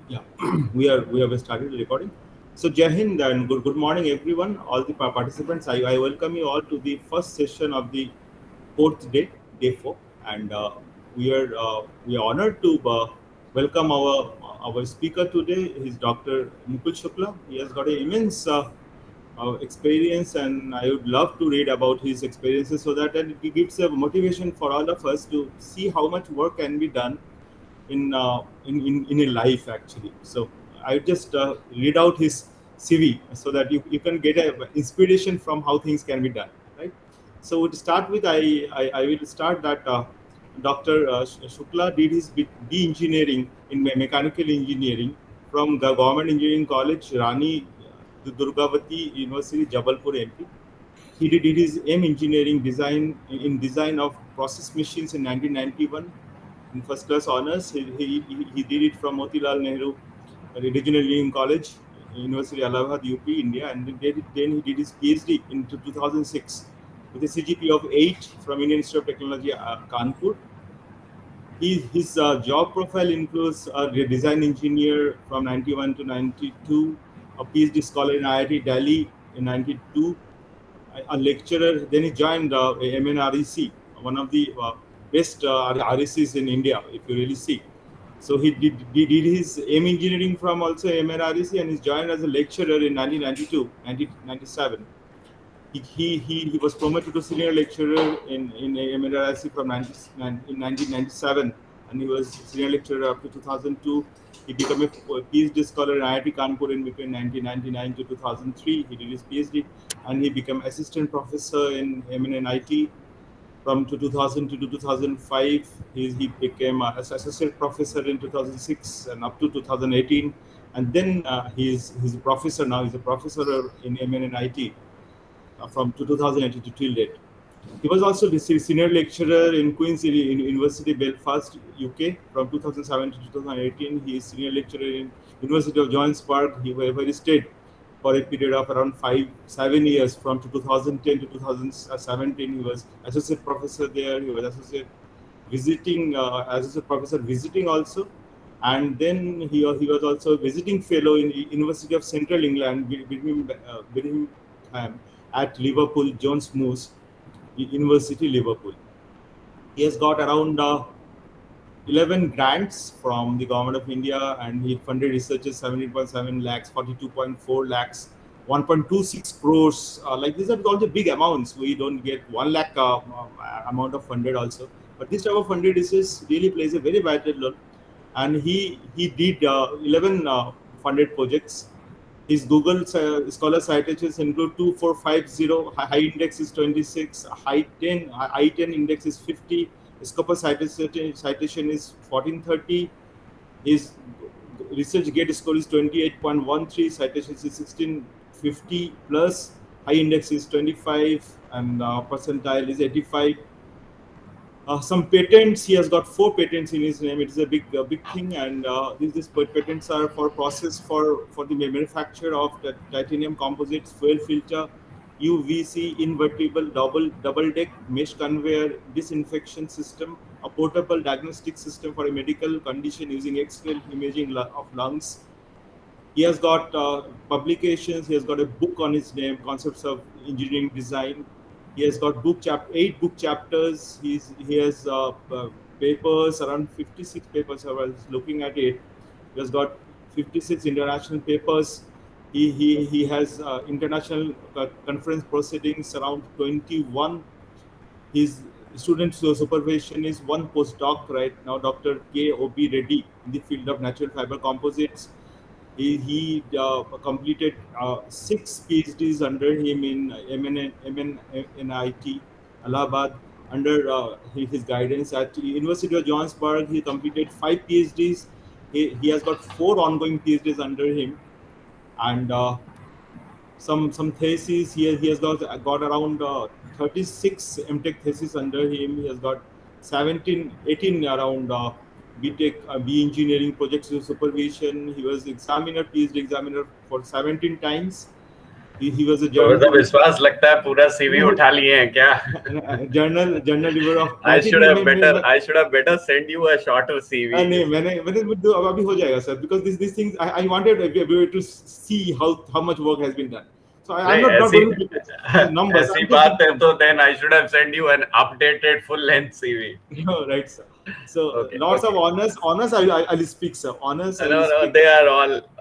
Yeah, we have started recording. So Jai Hind and good morning everyone, all the participants. I welcome you all to the first session of the fourth day, day four, and we are honored to welcome our speaker today. He's Dr. Mukul Shukla. He has got an immense experience, and I would love to read about his experiences so that it gives a motivation for all of us to see how much work can be done in a life actually. So I just read out his CV so that you can get a inspiration from how things can be done, right? So to start with, I will start that Dr. Shukla did his B engineering in mechanical engineering from the Government Engineering College, Rani Durgavati University, Jabalpur, MP. He did his M engineering design in design of process machines in 1991 in first class honors. He did it from Motilal Nehru Regional Engineering College, University Allahabad, UP, India, and then he did his PhD in 2006 with a CGP of 8 from Indian Institute of Technology, Kanpur. His job profile includes a design engineer from 91 to 92, a PhD scholar in IIT Delhi in 92, a lecturer. Then he joined MNREC, one of the best RECs in India, if you really see. So he did his M engineering from also MNREC, and he's joined as a lecturer in 1992, 1997. He was promoted to senior lecturer in MNRIC from 1997, and he was senior lecturer up to 2002. He became a PhD scholar in IIT Kanpur in between 1999 to 2003. He did his PhD, and he became assistant professor in MNIT from 2000 to 2005. He became as associate professor in 2006 and up to 2018, and then he's a professor now. He's a professor in MNIT from 2018 to till date. He was also the senior lecturer in Queen's University, Belfast, UK, from 2007 to 2018. He is senior lecturer in University of Johannesburg, where he stayed for a period of around 7 years, from 2010 to 2017. He was associate professor there. He was associate professor visiting also, and then he was also visiting fellow in the University of Central England, Birmingham, at Liverpool, Jones Moose University, Liverpool. He has got around 11 grants from the government of India, and he funded researchers 17.7 lakhs, 42.4 lakhs, 1.26 crores. Like these are all the big amounts. We don't get 1 lakh amount of funded also. But this type of funded research really plays a very vital role. And he did 11 funded projects. His Google Scholar citations include 2450, high index is 26, high 10, I10 index is 50, Scopus citation is 1430, his research gate score is 28.13, citations is 1650 plus, high index is 25, and percentile is 85. Some patents. He has got 4 patents in his name. It is a big thing, and these patents are for process for the manufacture of the titanium composites, fuel filter, UVC invertible double deck mesh conveyor disinfection system, a portable diagnostic system for a medical condition using X-ray imaging of lungs. He has got publications. He has got a book on his name, Concepts of Engineering Design. He has got 8 book chapters. He has papers, around 56 papers. I was looking at it. He has got 56 international papers. He has international conference proceedings around 21. His student supervision is one postdoc right now, Dr. K.O.B. Reddy, in the field of natural fiber composites. He completed 6 PhDs under him in MNIT, Allahabad, under his guidance. At the University of Johannesburg, he completed 5 PhDs. He has got 4 ongoing PhDs under him, and some theses. He has got around 36 MTech theses under him. He has got 18 around BTech B engineering projects with supervision. He was PhD examiner for 17 times. he was a professor journal विश्वास लगता है पूरा CV उठा लिए हैं क्या? journal reviewer of I banking should में have मैं better I should have better send you a shorter CV. नहीं मैंने अभी हो जाएगा sir, because this things I wanted to see how much work has been done, so I'm नहीं not ऐसी going to give numbers, ऐसी I'm just बात giving है तो numbers. then I should have sent you an updated full length CV. No, right, sir. So Okay, lots of okay. honors I'll speak, sir. Honors I will No, no, speak. they are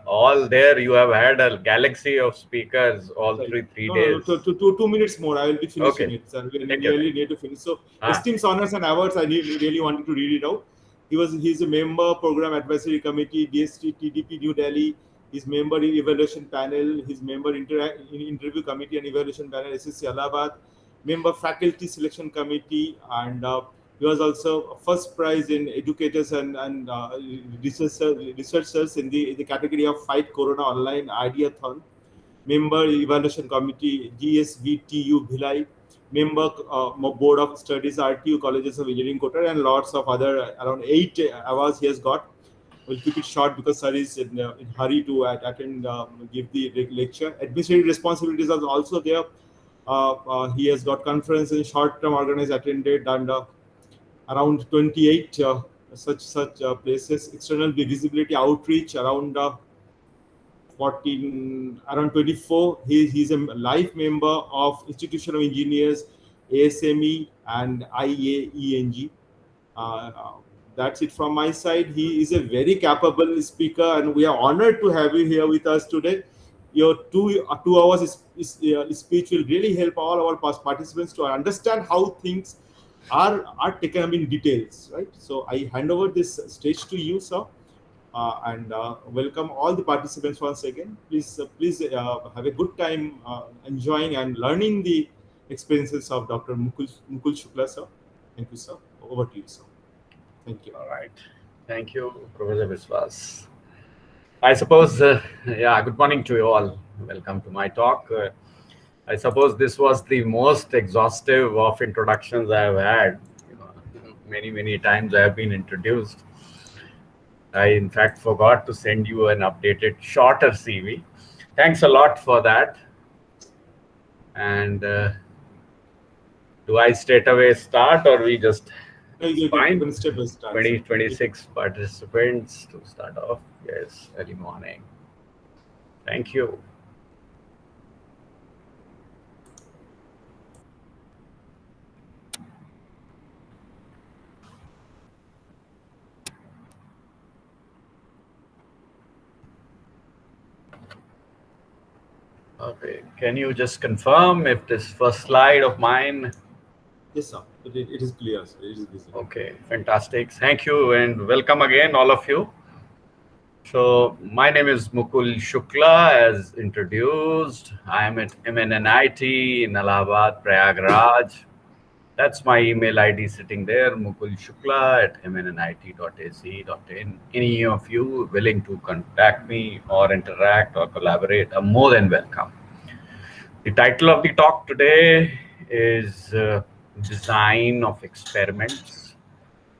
all there. You have had a galaxy of speakers all Sorry. through three No. days. 2 minutes more. I will be finishing Okay, it, sir. We take your really time. need to finish. So, Ah, esteemed honors and awards. I really wanted to read it out. He's a member, program advisory committee, DST, TDP, New Delhi. He's member in evaluation panel. He's member in interview committee and evaluation panel, SSC Allahabad. Member faculty selection committee, and he was also first prize in educators and researchers in the category of Fight Corona Online Ideathon. Member Evaluation Committee, GSVTU Bhilai, member Board of Studies, RTU Colleges of Engineering Kotar, and lots of other around 8 awards he has got. We'll keep it short because sir is in hurry to attend, give the lecture. Administrative responsibilities are also there. He has got conference in short-term organized attended, and around 28 such places. External visibility outreach around 14, around 24. He's a life member of Institution of Engineers, ASME, and IAENG. Uh, uh, that's it from my side. He is a very capable speaker, and we are honored to have you here with us today. Your 2 hours speech will really help all our participants to understand how things are taken up in details, right? So I hand over this stage to you, sir, and welcome all the participants once again. Please have a good time enjoying and learning the experiences of Dr. Mukul Shukla, sir. Thank you, sir. Over to you, sir. Thank you. all right. Thank you, Professor Viswas. I suppose, yeah, good morning to you all. Welcome to my talk. I suppose this was the most exhaustive of introductions I have had. You know, many times I have been introduced. I, in fact, forgot to send you an updated, shorter CV. Thanks a lot for that. And do I straight away start, or we just, No, it's you fine? can step by step, sir. 20, 26 participants to start off. Yes, early morning. Thank you. Okay, can you just confirm if this first slide of mine? Yes, sir. It is clear, sir. It is visible. Okay, fantastic. Thank you and welcome again, all of you. So my name is Mukul Shukla, as introduced. I am at MNNIT in Allahabad, Prayagraj. That's my email ID sitting there, Mukul Shukla at mnnit.ac.in. Any of you willing to contact me or interact or collaborate are more than welcome. The title of the talk today is Design of Experiments.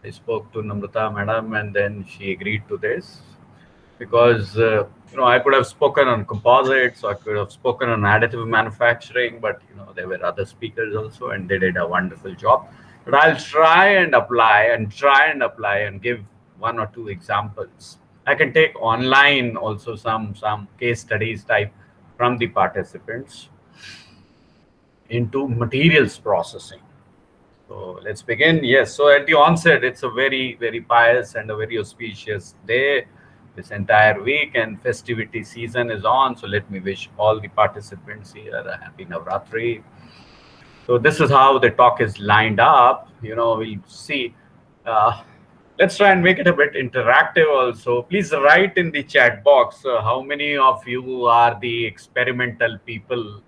I spoke to Namrata madam and then she agreed to this because I could have spoken on composites, I could have spoken on additive manufacturing, but there were other speakers also and they did a wonderful job. But I'll try and apply and give one or two examples. I can take online also some case studies type from the participants into materials processing. So let's begin. Yes. So at the onset, it's a very pious and a very auspicious day. This entire week and festivity season is on. So let me wish all the participants here a happy Navratri. So this is how the talk is lined up. We'll see. Let's try and make it a bit interactive also. Please write in the chat box how many of you are the experimental people.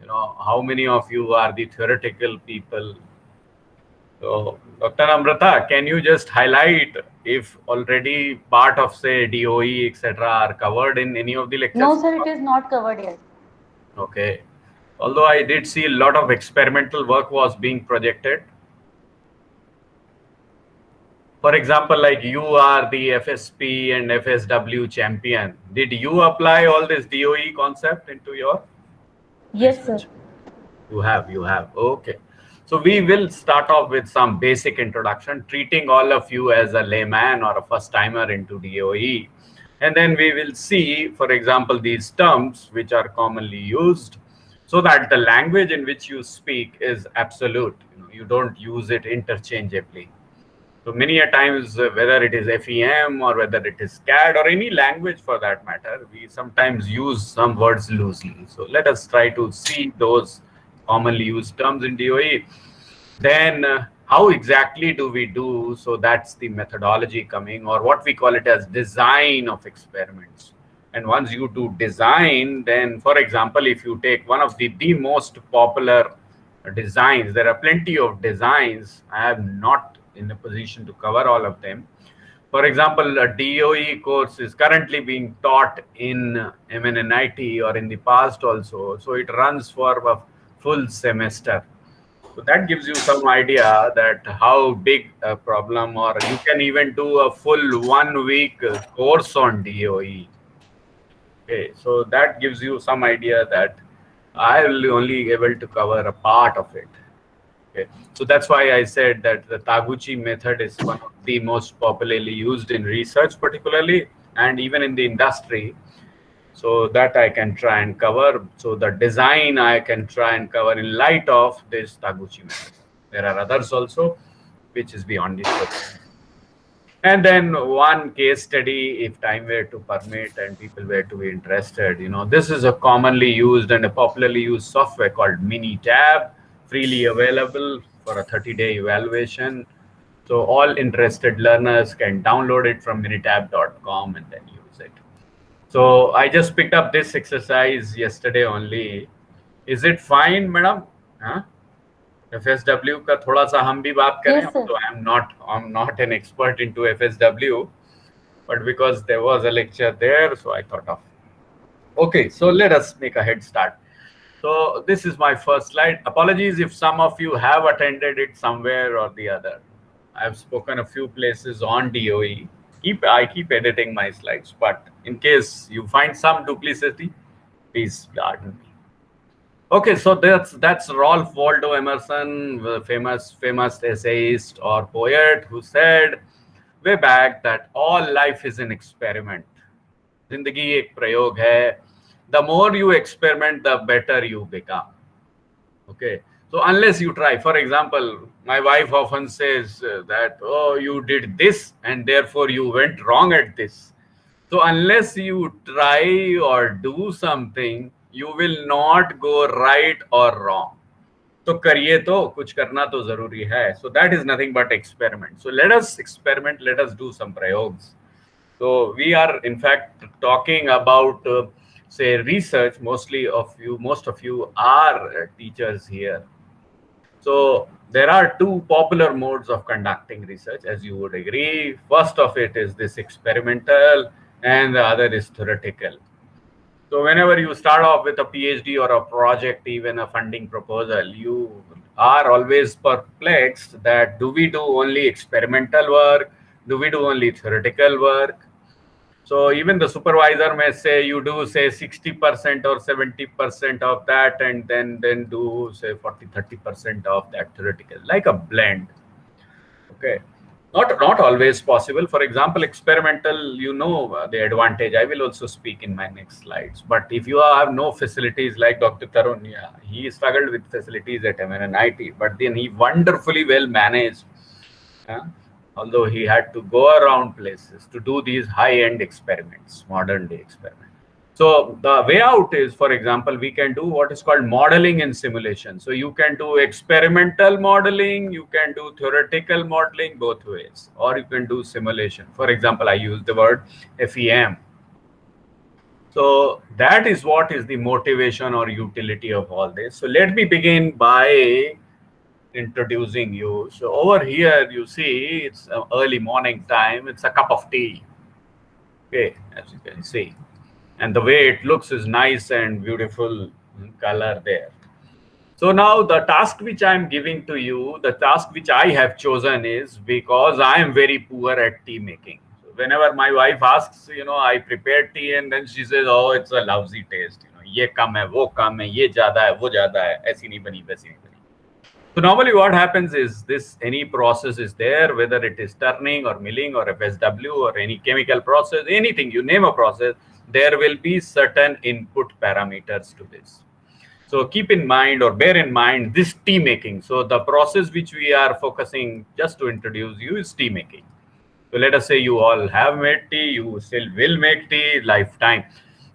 How many of you are the theoretical people. So, Dr. Amrita, can you just highlight if already part of, say, DOE, etc., are covered in any of the lectures? No, sir, it is not covered yet. Okay. Although I did see a lot of experimental work was being projected. For example, like you are the FSP and FSW champion. Did you apply all this DOE concept into your? Yes, sir. research? You have. Okay. So we will start off with some basic introduction, treating all of you as a layman or a first timer into DOE. And then we will see, for example, these terms which are commonly used so that the language in which you speak is absolute. You don't use it interchangeably. So many a times, whether it is FEM or whether it is CAD or any language for that matter, we sometimes use some words loosely. So let us try to see those commonly used terms in DOE. Then, how exactly do we do? So that's the methodology coming, or what we call it as design of experiments. And once you do design, then, for example, if you take one of the most popular designs, there are plenty of designs. I am not in a position to cover all of them. For example, a DOE course is currently being taught in MNNIT or in the past also. So it runs for a full semester. So that gives you some idea that how big a problem, or you can even do a full 1 week course on DOE. Okay, so that gives you some idea that I will only able to cover a part of it. Okay. So that's why I said that the Taguchi method is one of the most popularly used in research, particularly, and even in the industry. So that I can try and cover. So the design I can try and cover in light of this Taguchi method. There are others also, which is beyond the scope. And then one case study, if time were to permit and people were to be interested, this is a commonly used and a popularly used software called Minitab, freely available for a 30-day evaluation. So all interested learners can download it from minitab.com and then use it. So I just picked up this exercise yesterday only. Is it fine, madam? Huh? FSW का थोड़ा सा हम भी बात करें. Yes, sir. So I'm not an expert into FSW, but because there was a lecture there, so I thought of. Okay, so let us make a head start. So this is my first slide. Apologies if some of you have attended it somewhere or the other. I've spoken a few places on DOE. I keep editing my slides, but in case you find some duplicity, please pardon me. Okay, so that's Ralph Waldo Emerson, the famous essayist or poet, who said way back that all life is an experiment. जिंदगी एक प्रयोग है. The more you experiment, the better you become. Okay. So unless you try, for example, my wife often says that, oh, you did this and therefore you went wrong at this. So unless you try or do something, you will not go right or wrong. तो करिए तो कुछ करना तो जरूरी है. So that is nothing but experiment. So let us experiment. Let us do some prayogs. So we are in fact talking about say research. Most of you are teachers here. So there are two popular modes of conducting research, as you would agree. First of it is this experimental, and the other is theoretical. So whenever you start off with a PhD or a project, even a funding proposal, you are always perplexed that do we do only experimental work? Do we do only theoretical work? So even the supervisor may say you do say 60% or 70% of that, and then do say 40-30% of that theoretical, like a blend. Okay. Not always possible. For example, experimental, the advantage. I will also speak in my next slides. But if you have no facilities like Dr. Tarun, yeah, he struggled with facilities at MNNIT, but then he wonderfully well managed. Yeah, although he had to go around places to do these high-end experiments, modern day experiments. So the way out is, for example, we can do what is called modeling and simulation. So you can do experimental modeling, you can do theoretical modeling both ways, or you can do simulation. For example, I use the word FEM. So that is what is the motivation or utility of all this. So let me begin by introducing you. So over here, you see, it's early morning time. It's a cup of tea. Okay, as you can see. And the way it looks is nice and beautiful color there. So now the task which I'm giving to you, the task which I have chosen is because I am very poor at tea making. So whenever my wife asks, I prepare tea and then she says, oh, it's a lousy taste. ये कम है, वो कम है, ये ज्यादा है, वो ज्यादा है, ऐसी नहीं बनी, वैसी नहीं बनी. So normally what happens is this, any process is there, whether it is turning or milling or FSW or any chemical process, anything, you name a process, there will be certain input parameters to this. So keep in mind or bear in mind this tea making. So the process which we are focusing just to introduce you is tea making. So let us say you all have made tea, you still will make tea lifetime.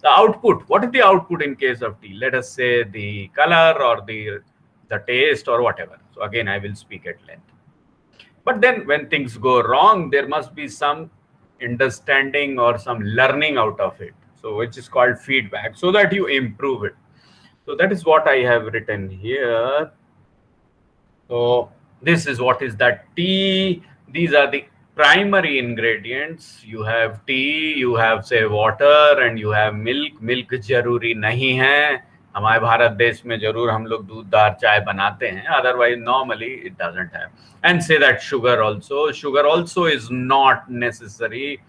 The output, what is the output in case of tea? Let us say the color or the taste or whatever. So again, I will speak at length. But then when things go wrong, there must be some understanding or some learning out of it. So which is called feedback, so that you improve it. So that is what I have written here. So this is what is that tea. These are the primary ingredients. You have tea, you have say water, and you have milk. Milk जरूरी नहीं है. हमारे भारत देश में जरूर हम लोग दूधदार चाय बनाते हैं. Otherwise, normally it doesn't have. And say that sugar also. Sugar also is not necessary.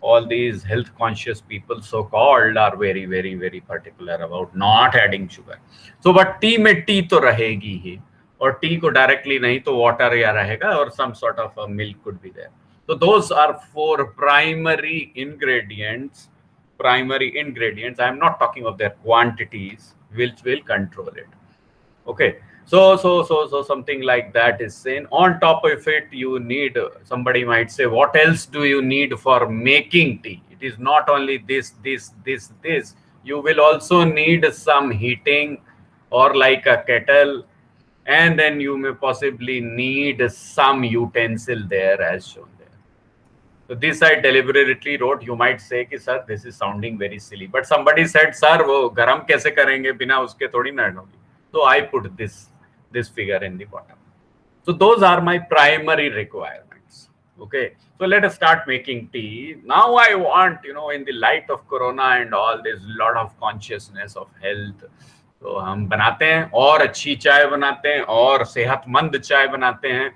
All these health conscious people so called are very very very particular about not adding sugar. So but tea में tea तो रहेगी ही, और T को directly नहीं तो water या रहेगा, और some sort of milk could be there. So those are four primary ingredients. Primary ingredients, I am not talking of their quantities, which will control it. Okay, so something like that is seen. On top of it, you need, somebody might say, what else do you need for making tea? It is not only this. You will also need some heating, or like a kettle, and then you may possibly need some utensil there as shown there. So this I deliberately wrote. You might say कि sir this is sounding very silly, but somebody said sir वो गरम कैसे करेंगे बिना उसके थोड़ी ना होगी. So I put this figure in the bottom. So those are my primary requirements. Okay, so let us start making tea. Now I want, in the light of corona and all, there's a lot of consciousness of health. तो हम बनाते हैं और अच्छी चाय बनाते हैं और सेहतमंद चाय बनाते हैं.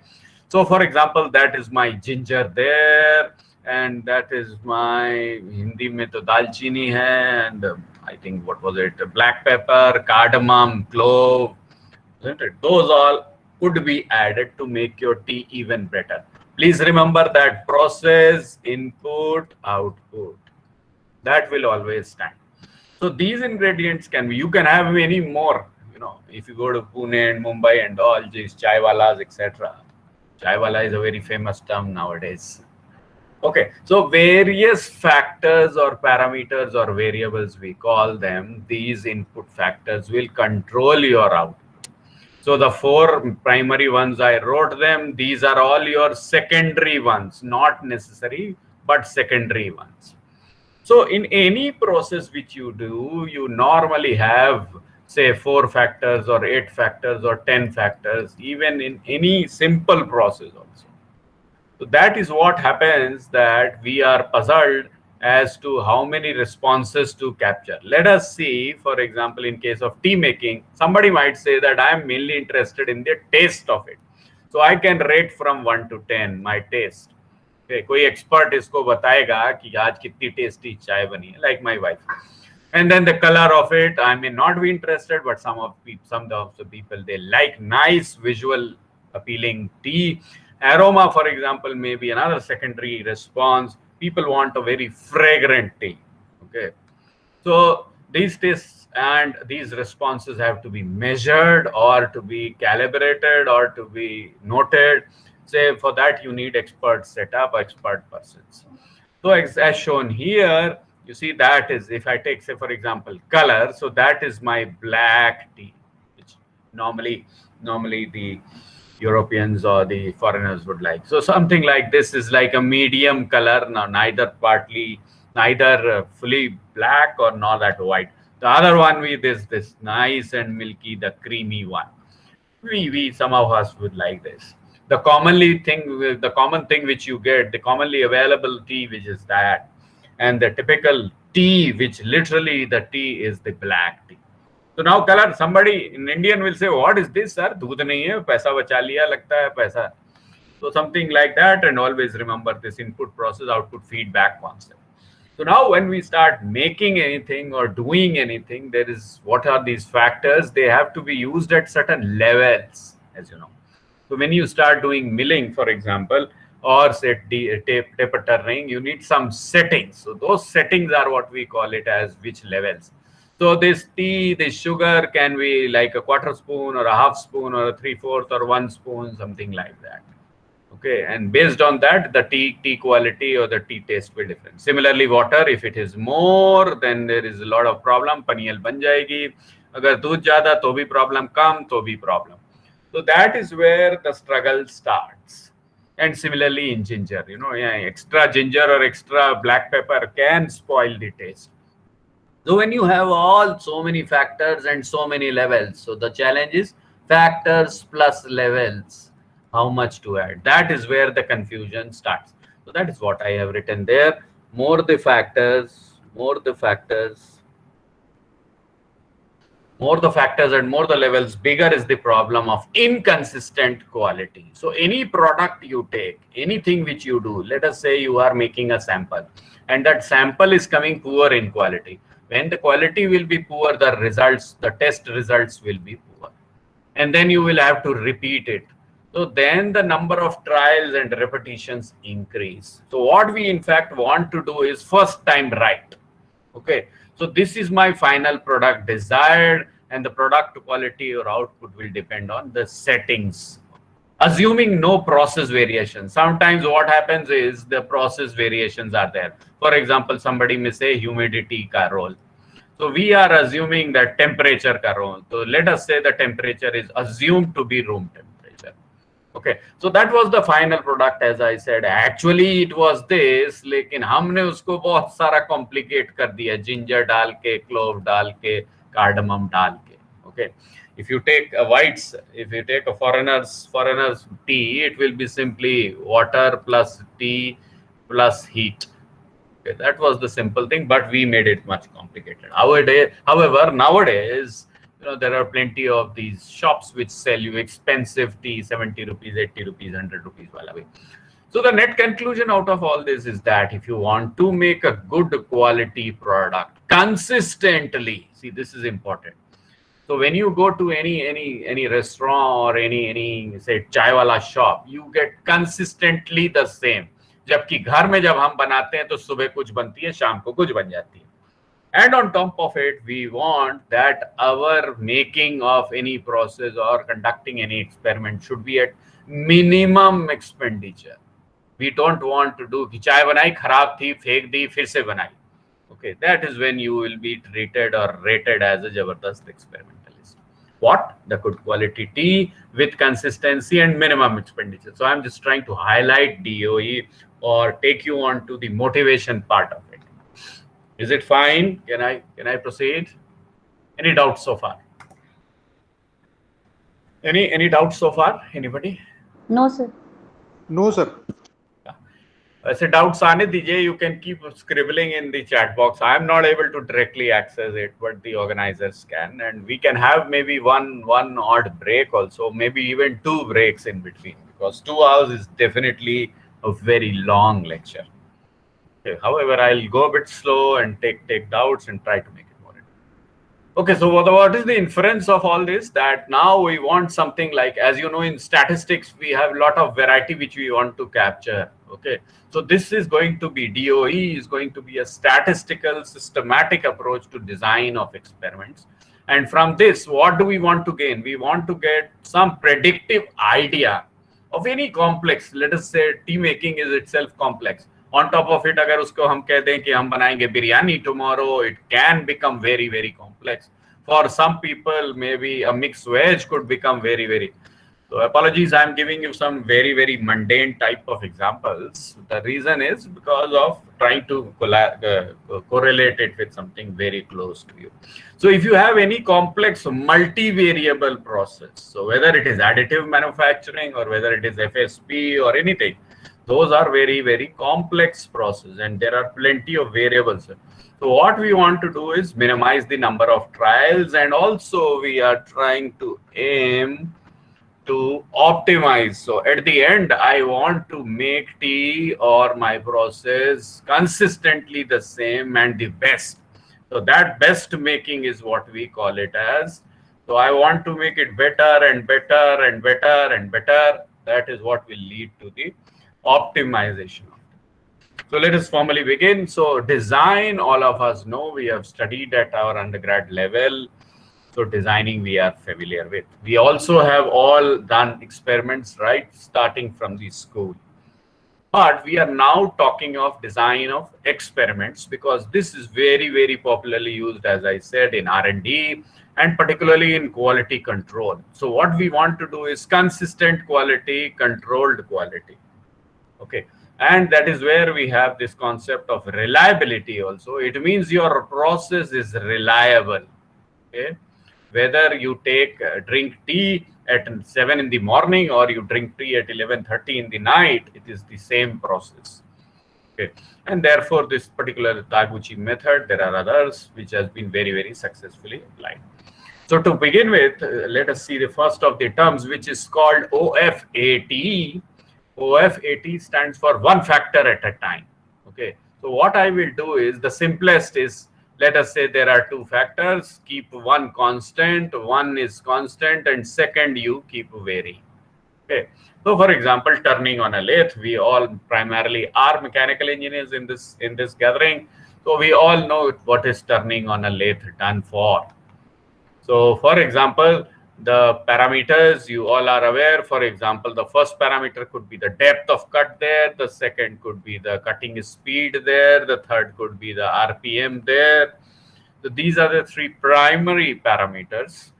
So for example, that is my ginger there, and that is my, Hindi में तो दालचीनी है, and I think what was it, black pepper, cardamom, clove, isn't it? Those all could be added to make your tea even better. Please remember that process, input, output, that will always stand. So these ingredients can be, you can have many more, if you go to Pune and Mumbai and all these chai walas, etc. Chai wala is a very famous term nowadays. Okay, so various factors or parameters or variables, we call them, these input factors will control your output. So the four primary ones, I wrote them. These are all your secondary ones, not necessary, but secondary ones. So in any process which you do, you normally have, say, 4 factors or 8 factors or 10 factors, even in any simple process also. So that is what happens, that we are puzzled as to how many responses to capture. Let us see, for example, in case of tea making, somebody might say that I am mainly interested in the taste of it. So I can rate from 1 to 10 my taste. Okay, कोई expert इसको बताएगा कि आज कितनी tasty चाय बनी है, like my wife. And then the color of it, I may not be interested, but some of the people, they like nice visual appealing tea. Aroma, for example, may be another secondary response. People want a very fragrant tea. Okay, so these tastes and these responses have to be measured or to be calibrated or to be noted. Say for that you need expert setup, expert persons. So as shown here, you see that is, if I take, say for example, color, so that is my black tea, which normally the Europeans or the foreigners would like. So something like this is like a medium color, now neither fully black or not that white. The other one with this nice and milky, the creamy one. We some of us would like this. The common thing which you get, the commonly available tea, which is that, and the typical tea, which literally the tea is the black tea. So now color, somebody in Indian will say, what is this, sir? दूध नहीं है, पैसा बचा लिया, लगता है पैसा. So something like that, and always remember this input process, output feedback concept. So now when we start making anything or doing anything, there is, what are these factors? They have to be used at certain levels, as you know. So when you start doing milling, for example, or say taper turning, you need some settings. So those settings are what we call it as which levels. So this tea, this sugar can be like a quarter spoon or a half spoon or a three-fourth or 1 spoon, something like that. Okay, and based on that, the tea quality or the tea taste will different. Similarly, water, if it is more, then there is a lot of problem. Paniyal ban jayegi. Agar दूध ज़्यादा तो भी problem, कम तो भी problem. So that is where the struggle starts. And similarly in ginger, yeah, extra ginger or extra black pepper can spoil the taste. So when you have all so many factors and so many levels, so the challenge is factors plus levels, how much to add. That is where the confusion starts. So that is what I have written there. More the factors, more the factors, more the factors and more the levels, bigger is the problem of inconsistent quality. So any product you take, anything which you do, let us say you are making a sample and that sample is coming poor in quality. When the quality will be poor, the results, the test results will be poor. And then you will have to repeat it. So then the number of trials and repetitions increase. So what we in fact want to do is first time right. Okay, so this is my final product desired, and the product quality or output will depend on the settings, assuming no process variation. Sometimes what happens is the process variations are there. For example, somebody may say humidity ka role. So we are assuming that temperature ka role. So let us say the temperature is assumed to be room temperature. Okay, so that was the final product. As I said, actually it was this, लेकिन हमने उसको बहुत सारा complicate कर दिया, ginger डाल के, clove डाल के, cardamom डाल के. Okay, if you take a foreigner's tea, it will be simply water plus tea plus heat. Okay, that was the simple thing, but we made it much complicated. However, nowadays, there are plenty of these shops which sell you expensive tea, 70 rupees, 80 rupees, 100 rupees. So the net conclusion out of all this is that if you want to make a good quality product consistently, see, this is important. So when you go to any restaurant or any say chai wala shop, you get consistently the same. जबकि घर में जब हम बनाते हैं तो सुबह कुछ बनती है, शाम को कुछ बन जाती है. And on top of it, we want that our making of any process or conducting any experiment should be at minimum expenditure. We don't want to do कि चाय बनाई, खराब थी, फेंक दी, फिर से बनाई. Okay, that is when you will be treated or rated as a Jabardast experimentalist. What? The good quality tea with consistency and minimum expenditure. So I'm just trying to highlight DOE or take you on to the motivation part of it. Is it fine? Can I proceed? Any doubts so far? Any doubts so far? Anybody? No, sir. No, sir. ऐसे doubts आने दीजिए. You can keep scribbling in the chat box. I am not able to directly access it, but the organizers can, and we can have maybe one odd break also, maybe even 2 breaks in between, because 2 hours is definitely a very long lecture. Okay, however, I'll go a bit slow and take doubts and try to make it more interesting. Okay, so what is the inference of all this? That now we want something like, as you know, in statistics, we have a lot of variety which we want to capture. Okay, so this is going to be, DOE is going to be a statistical, systematic approach to design of experiments. And from this, what do we want to gain? We want to get some predictive idea of any complex. Let us say tea making is itself complex. On top of it, अगर उसको हम कह दें कि हम बनाएंगे biryani tomorrow, it can become very, very complex. For some people, maybe a mixed veg could become very, very. So apologies, I'm giving you some very, very mundane type of examples. The reason is because of trying to correlate it with something very close to you. So if you have any complex multi-variable process, so whether it is additive manufacturing or whether it is FSP or anything, those are very, very complex process, and there are plenty of variables. So what we want to do is minimize the number of trials, and also we are trying to aim to optimize. So at the end, I want to make tea or my process consistently the same and the best. So that best making is what we call it as. So I want to make it better and better and better and better. That is what will lead to the optimization. So let us formally begin. So design, all of us know, we have studied at our undergrad level. So designing we are familiar with. We also have all done experiments, right, starting from the school. But we are now talking of design of experiments because this is very, very popularly used, as I said, in R&D and particularly in quality control. So what we want to do is consistent quality, controlled quality. Okay. And that is where we have this concept of reliability also. It means your process is reliable. Okay. Whether you drink tea at 7 in the morning or you drink tea at 11:30 in the night, it is the same process. Okay. And therefore, this particular Taguchi method, there are others which has been very, very successfully applied. So to begin with, let us see the first of the terms, which is called OFAT. OFAT stands for one factor at a time. Okay. So what I will do is, the simplest is, let us say there are two factors, keep one constant, one is constant, and second you keep varying. Okay. So for example, turning on a lathe, we all primarily are mechanical engineers in this gathering. So we all know what is turning on a lathe done for. So for example, the parameters you all are aware. For example, the first parameter could be the depth of cut there. The second could be the cutting speed there. The third could be the RPM there. So these are the three primary parameters.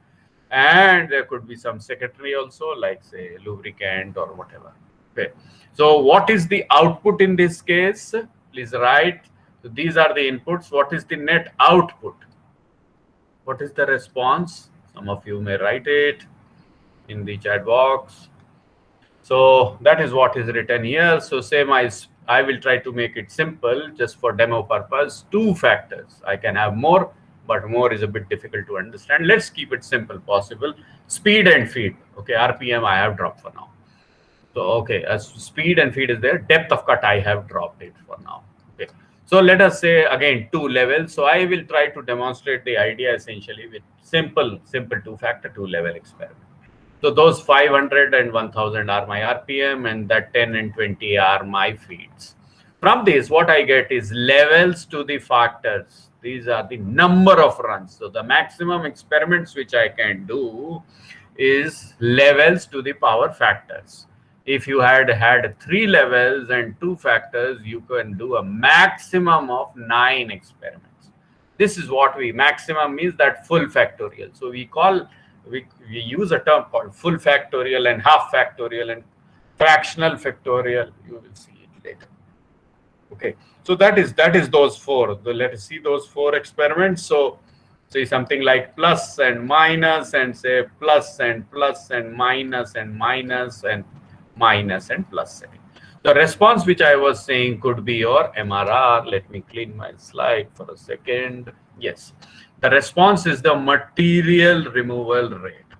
And there could be some secondary also, like say lubricant or whatever. Okay. So what is the output in this case? Please write. So these are the inputs. What is the net output? What is the response? Some of you may write it in the chat box. So that is what is written here. So I will try to make it simple just for demo purpose. Two factors. I can have more, but more is a bit difficult to understand. Let's keep it simple possible. Speed and feed. Okay, RPM I have dropped for now. So okay, as speed and feed is there. Depth of cut I have dropped it for now. Okay. So let us say again two levels. So I will try to demonstrate the idea essentially with simple two-factor two-level experiment. So those 500 and 1000 are my RPM, and that 10 and 20 are my feeds. From this, what I get is levels to the factors. These are the number of runs. So the maximum experiments which I can do is levels to the power factors. If you had 3 levels and 2 factors, you can do a maximum of 9 experiments. This is what maximum means that full factorial. So we use a term called full factorial and half factorial and fractional factorial. You will see it later. Okay, so that is those four. Let us see those 4 experiments. So say something like plus and minus, and say plus and plus and minus and minus and minus and plus setting. The response which I was saying could be your MRR. Let me clean my slide for a second. Yes, the response is the material removal rate.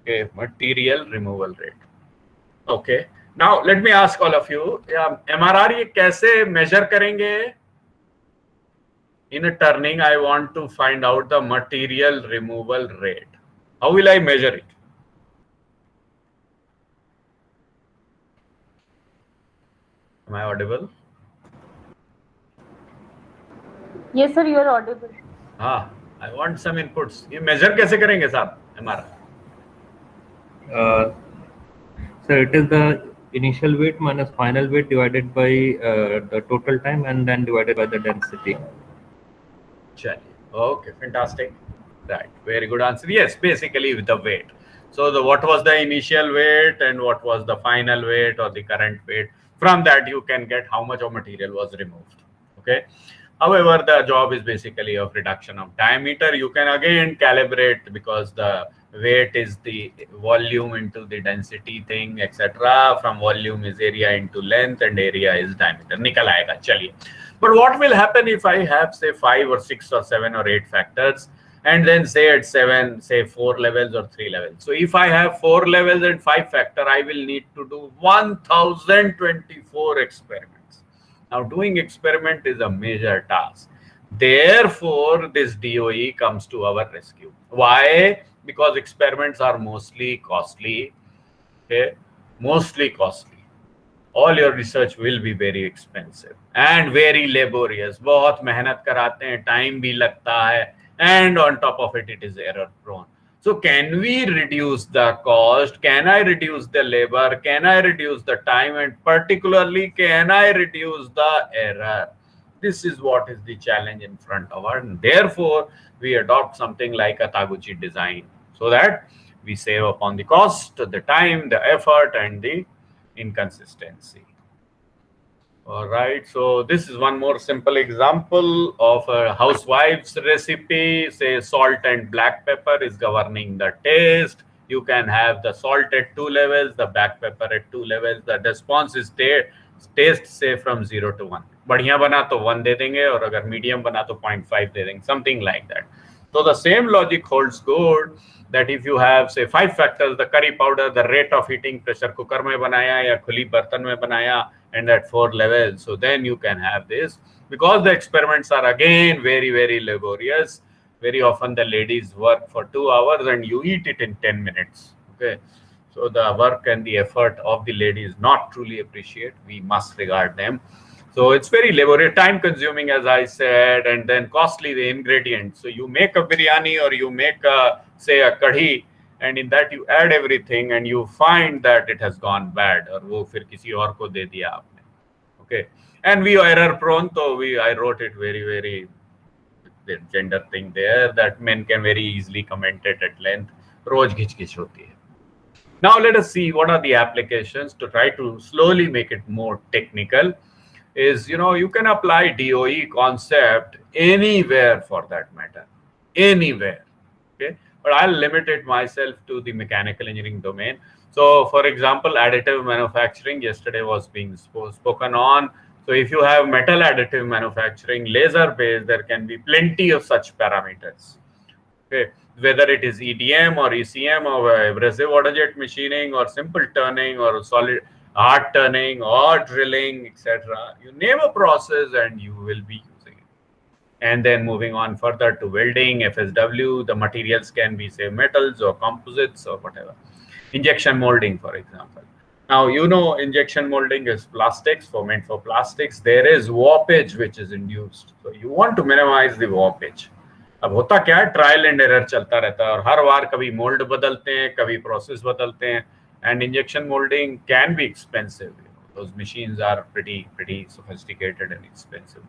Okay, material removal rate. Okay, now let me ask all of you, MRR ये कैसे measure करेंगे? In a turning, I want to find out the material removal rate. How will I measure it? Am I audible? Yes, sir, you are audible. हाँ, I want some inputs. ये measure कैसे करेंगे साहब हमारा? So it is the initial weight minus final weight divided by the total time and then divided by the density. Okay, fantastic. Right, very good answer. Yes, basically with the weight. So what was the initial weight and what was the final weight or the current weight? From that you can get how much of material was removed. Okay. However, the job is basically of reduction of diameter. You can again calibrate because the weight is the volume into the density thing, etc. From volume is area into length and area is diameter. Nikal aayega, chaliye. But what will happen if I have say 5 or 6 or 7 or 8 factors, and then say at 7, say 4 levels or 3 levels. So if I have 4 levels and 5 factor, I will need to do 1024 experiments. Now doing experiment is a major task. Therefore, this DOE comes to our rescue. Why? Because experiments are mostly costly. Okay, mostly costly. All your research will be very expensive and very laborious. बहुत मेहनत कराते हैं, time भी लगता है, and on top of it, it is error prone. So can we reduce the cost? Can I reduce the labor? Can I reduce the time? And particularly, can I reduce the error? This is what is the challenge in front of us. And therefore, we adopt something like a Taguchi design so that we save upon the cost, the time, the effort, and the inconsistency. All right, so this is one more simple example of a housewife's recipe. Say salt and black pepper is governing the taste. You can have the salt at 2 levels, the black pepper at 2 levels. The response is taste say from 0 to 1. बढ़िया बना तो 1 दे देंगे, और अगर medium बना तो 0.5 दे देंगे, something like that. So the same logic holds good that if you have say 5 factors, the curry powder, the rate of heating pressure cooker में बनाया या खुली बर्तन में बनाया, and at 4 levels, so then you can have this. Because the experiments are again very, very laborious, very often the ladies work for 2 hours and you eat it in 10 minutes. Okay, so the work and the effort of the ladies not truly appreciate. We must regard them. So it's very laborious, time consuming, as I said, and then costly the ingredients. So you make a biryani or you make a say a kadhi, and in that you add everything and you find that it has gone bad, or वो फिर किसी और को दे दिया आपने. Okay, and we are error prone, so I wrote it very the gender thing there, that men can very easily comment it at length. रोज घिच होती है. Now let us see what are the applications to try to slowly make it more technical. Is, you can apply DOE concept anywhere for that matter, anywhere. Okay, but I'll limit it myself to the mechanical engineering domain. So for example, additive manufacturing yesterday was being spoken on. So if you have metal additive manufacturing, laser based, there can be plenty of such parameters. Okay, whether it is EDM or ECM or abrasive water jet machining or simple turning or solid hard turning or drilling, etc. You name a process and you will be using it. And then moving on further to welding, FSW, the materials can be say metals or composites or whatever. Injection molding, for example. Now, injection molding is plastics, meant for plastics. There is warpage which is induced. So you want to minimize the warpage. अब होता क्या है, trial and error चलता रहता है, और हर बार कभी mould बदलते हैं, कभी प्रोसेस बदलते हैं, and injection molding can be expensive. Those machines are pretty sophisticated and expensive.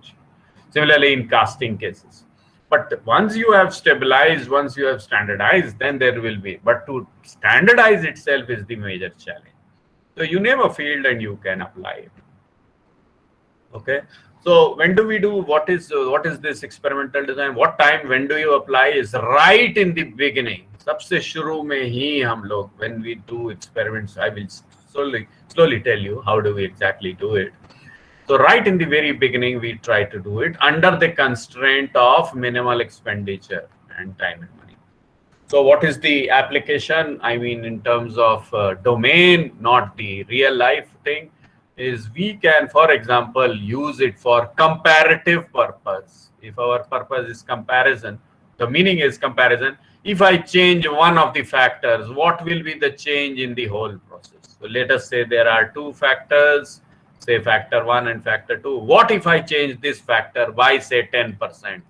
Similarly in casting cases. But once you have stabilized, once you have standardized, then there will be. But to standardize itself is the major challenge. So you name a field and you can apply it. Okay. So when do we do, what is this experimental design? What time, when do you apply? Is right in the beginning. सबसे शुरू में ही हम लोग, when we do experiments, I will slowly tell you how do we exactly do it. So right in the very beginning, we try to do it under the constraint of minimal expenditure and time and money. So what is the application? I mean, in terms of domain, not the real life thing, is we can, for example, use it for comparative purpose. If our purpose is comparison, the meaning is comparison. If I change one of the factors, what will be the change in the whole process? So let us say there are 2 factors, say factor 1 and factor 2. What if I change this factor by say 10%?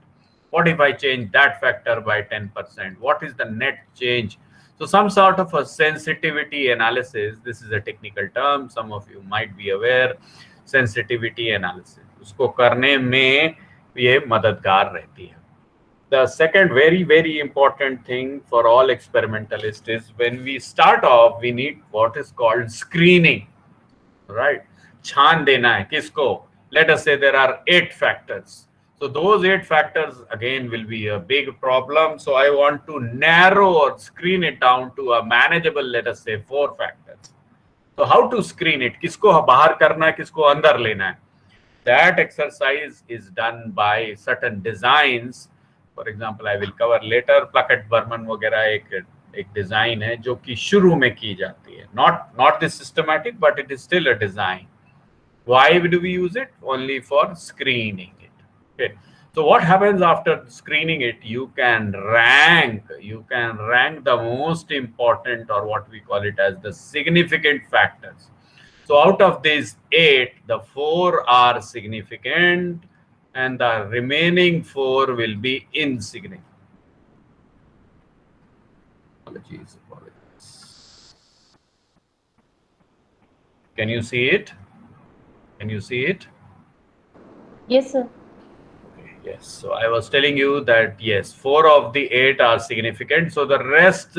What if I change that factor by 10%? What is the net change? So some sort of a sensitivity analysis. This is a technical term, some of you might be aware. Sensitivity analysis, उसको करने में ये मददगार रहती है. The second very important thing for all experimentalists is when we start off, we need what is called screening, right? छान देना है किसको? Let us say there are 8 factors. So those 8 factors again will be a big problem. So I want to narrow or screen it down to a manageable, let us say 4 factors. So how to screen it? किसको बाहर करना है, किसको अंदर लेना है? That exercise is done by certain designs for example I will cover letter, Plackett Burman वगैरह एक डिजाइन है जो कि शुरू में की जाती है, not this systematic but it is still a design. Why do we use it? Only for screening it. Okay. So what happens after screening it? You can rank the most important, or what we call it as the significant factors. So out of these 8, the 4 are significant and the remaining 4 will be insignificant. Apologies. Can you see it? Can you see it? Yes, sir. Yes. So I was telling you that yes, 4 of the 8 are significant. So the rest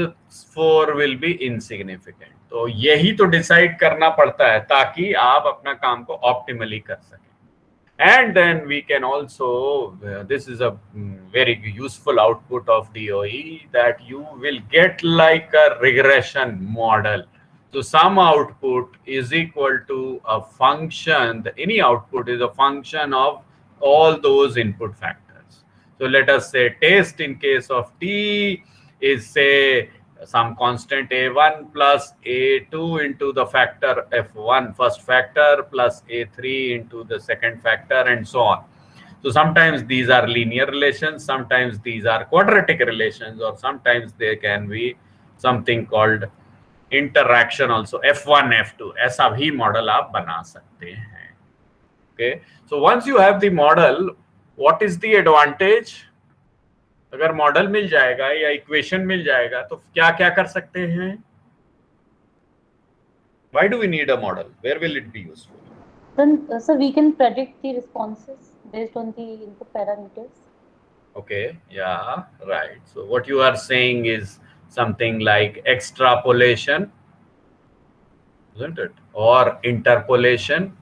4 will be insignificant. तो यही तो decide करना पड़ता है ताकि आप अपना काम को ऑप्टिमली कर सकें. And then we can also, this is a very useful output of DOE, that you will get like a regression model. So some output is equal to a function, any output is a function of all those input factors. So let us say test in case of T is say some constant A1 plus A2 into the factor F1 first factor plus A3 into the second factor and so on. So sometimes these are linear relations, sometimes these are quadratic relations, or sometimes they can be something called interaction also, F1 F2. ऐसा भी model आप बना सकते हैं. Okay, so once you have the model, what is the advantage? अगर model मिल जाएगा या equation मिल जाएगा तो क्या क्या कर सकते हैं? Why do we need a model? Where will it be useful? Then, sir, we can predict the responses based on the input parameters. Okay, yeah, right. So what you are saying is something like extrapolation, isn't it? Or interpolation.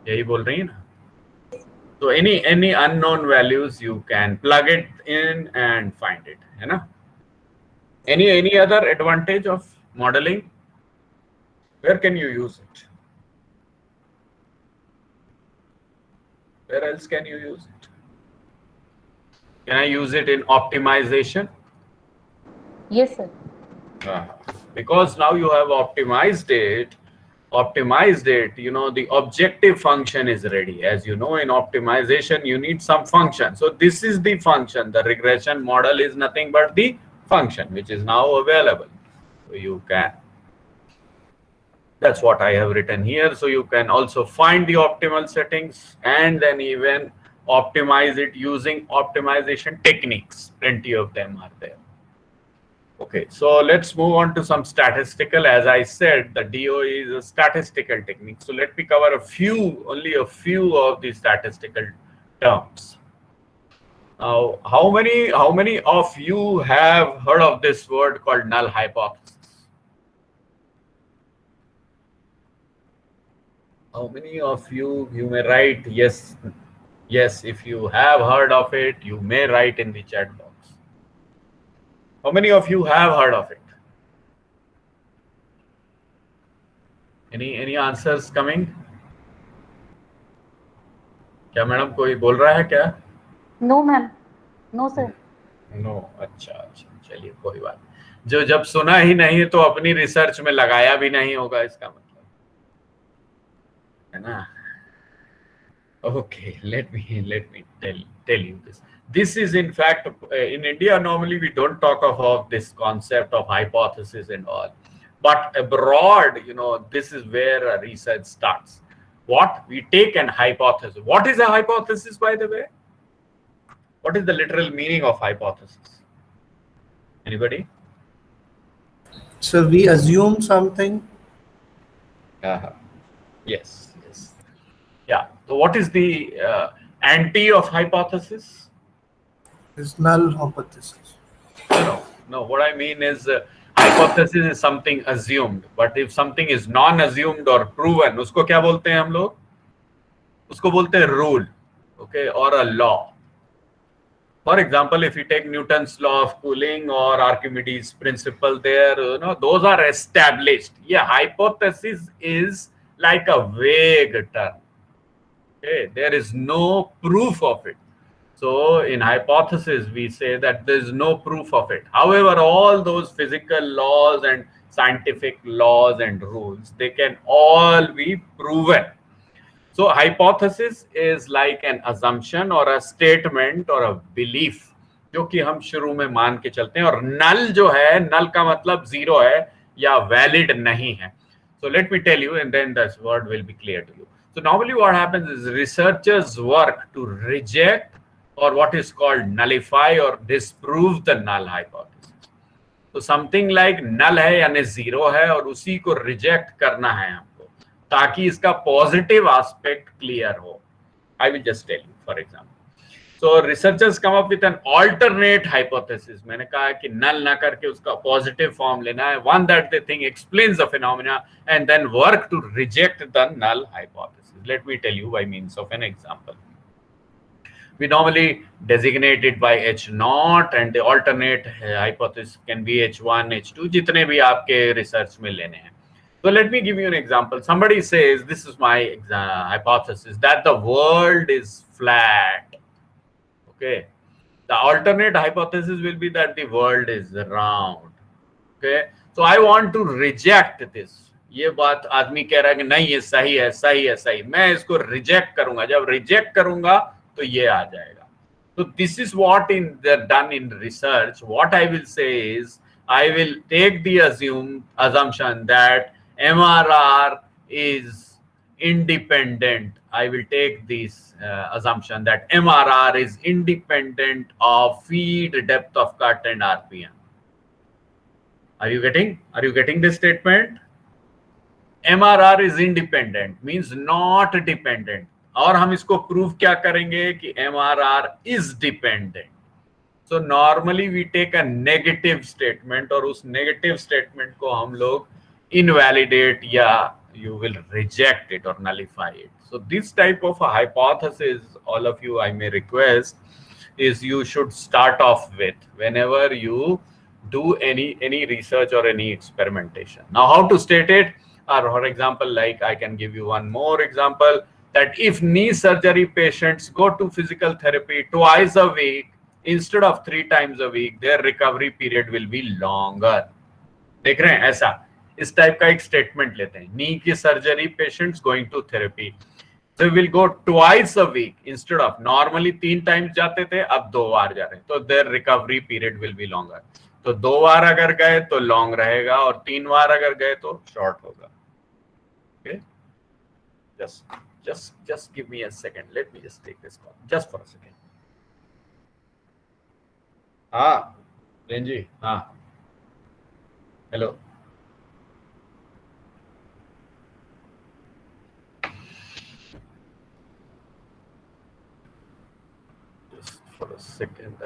यही बोल रही है ना? So any unknown values you can plug it in and find it, है ना? Any other advantage of modeling? Where can you use it? Where else can you use it? Can I use it in optimization? Yes, sir. Because now you have optimized it, you know, the objective function is ready. As you know, in optimization, you need some function. So this is the function. The regression model is nothing but the function, which is now available. So you can, that's what I have written here. So you can also find the optimal settings and then even optimize it using optimization techniques. Plenty of them are there. Okay, so let's move on to some statistical. As I said, the DOE is a statistical technique. So let me cover only a few of the statistical terms. Now, how many of you have heard of this word called null hypothesis? How many of you may write yes? Yes, if you have heard of it, you may write in the chat box. How many of you have heard of it? Any answers coming? क्या madam कोई बोल रहा है क्या? No, ma'am. No, sir. No. अच्छा चलिए कोई बात. जो जब सुना ही नहीं तो अपनी रिसर्च में लगाया भी नहीं होगा इसका मतलब है ना? Okay, let me tell you this. This is in fact in India normally we don't talk of this concept of hypothesis and all, but abroad, you know, this is where research starts. What we take an hypothesis. What is a hypothesis, by the way? What is the literal meaning of hypothesis? Anybody? So we assume something. Yes. Yeah. So what is the anti of hypothesis? Is null hypothesis. No. What I mean is hypothesis is something assumed, but if something is non-assumed or proven, उसको क्या बोलते हैं हम लोग? उसको बोलते हैं rule, okay, or a law. For example, if you take Newton's law of cooling or Archimedes' principle, there, you know, those are established. Yeah, hypothesis is like a vague term. Okay, there is no proof of it. So in hypothesis, we say that there is no proof of it. However, all those physical laws and scientific laws and rules, they can all be proven. So hypothesis is like an assumption or a statement or a belief जो कि हम शुरू में मान के चलते हैं, और नल जो है, नल का मतलब जीरो है या वैलिड नहीं है. So let me tell you, and then this word will be clear to you. So normally what happens is researchers work to reject or what is called nullify or disprove the null hypothesis. तो something like नल है यानी zero है और उसी को reject करना है हमको ताकि इसका पॉजिटिव एस्पेक्ट क्लियर हो. I will just tell you for example. So researchers come up with an alternate hypothesis. मैंने कहा कि नल ना करके उसका पॉजिटिव फॉर्म लेना है, one that they think explains the phenomena, and then work to reject the null hypothesis. Let me tell you by means of an example. We normally designate it by H naught and the alternate hypothesis can be H1, H2, जितने भी आपके research में लेने हैं. So let me give you an example. Somebody says, this is my hypothesis, that the world is flat. Okay. The alternate hypothesis will be that the world is round. Okay. So I want to reject this. ये बात आदमी कह रहा है कि नहीं ये सही है, सही है, सही. मैं इसको रिजेक्ट करूंगा. जब रिजेक्ट करूंगा तो ये आ जाएगा. So this is what done in research. What I will say is I will take the assumption that MRR is independent. I will take this assumption that MRR is independent of feed depth of cut and RPM. Are you getting this statement? MRR is independent means not dependent. और हम इसको prove क्या करेंगे कि MRR is dependent. So normally we take a negative statement और उस negative statement को हम लोग invalidate या you will reject it or nullify it. So this type of a hypothesis, all of you I may request, is you should start off with whenever you do any research or any experimentation. Now how to state it? Or for example, like I can give you one more example, that if knee surgery patients go to physical therapy twice a week instead of 3 times a week, their recovery period will be longer. देख रहे हैं ऐसा, इस type का एक statement लेते हैं. Knee की surgery patients going to therapy, they will go twice a week instead of normally 3 times जाते थे, अब 2 बार जा रहे हैं, तो their recovery period will be longer. तो 2 बार अगर गए तो लॉन्ग रहेगा और 3 बार अगर गए तो शॉर्ट होगा. Okay, just give me a second. Let me just take this call just for a second. हाँ रेंजी, हाँ hello. Just for a second.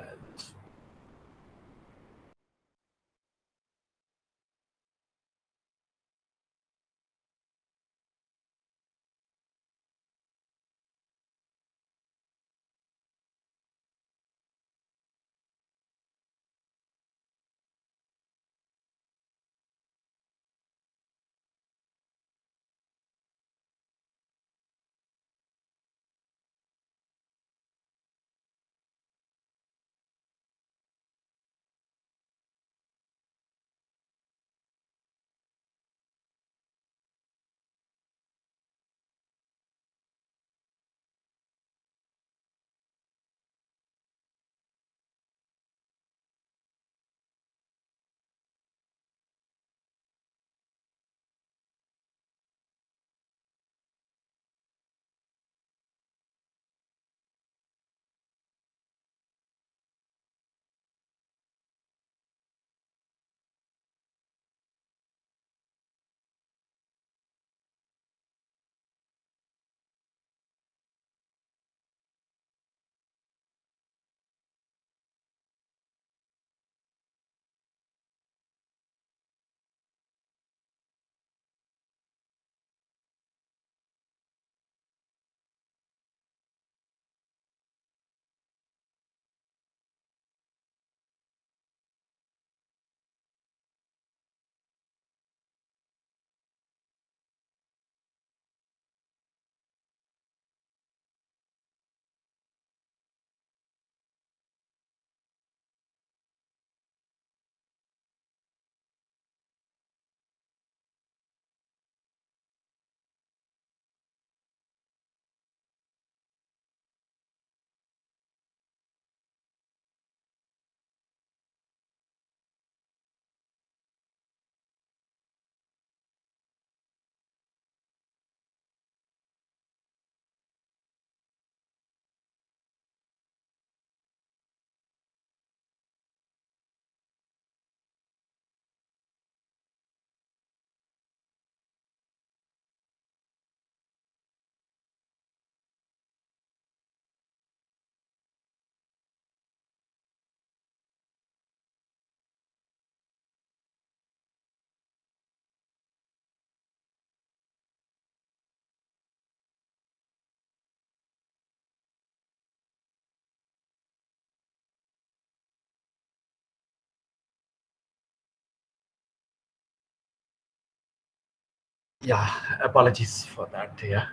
Yeah, apologies for that. Yeah.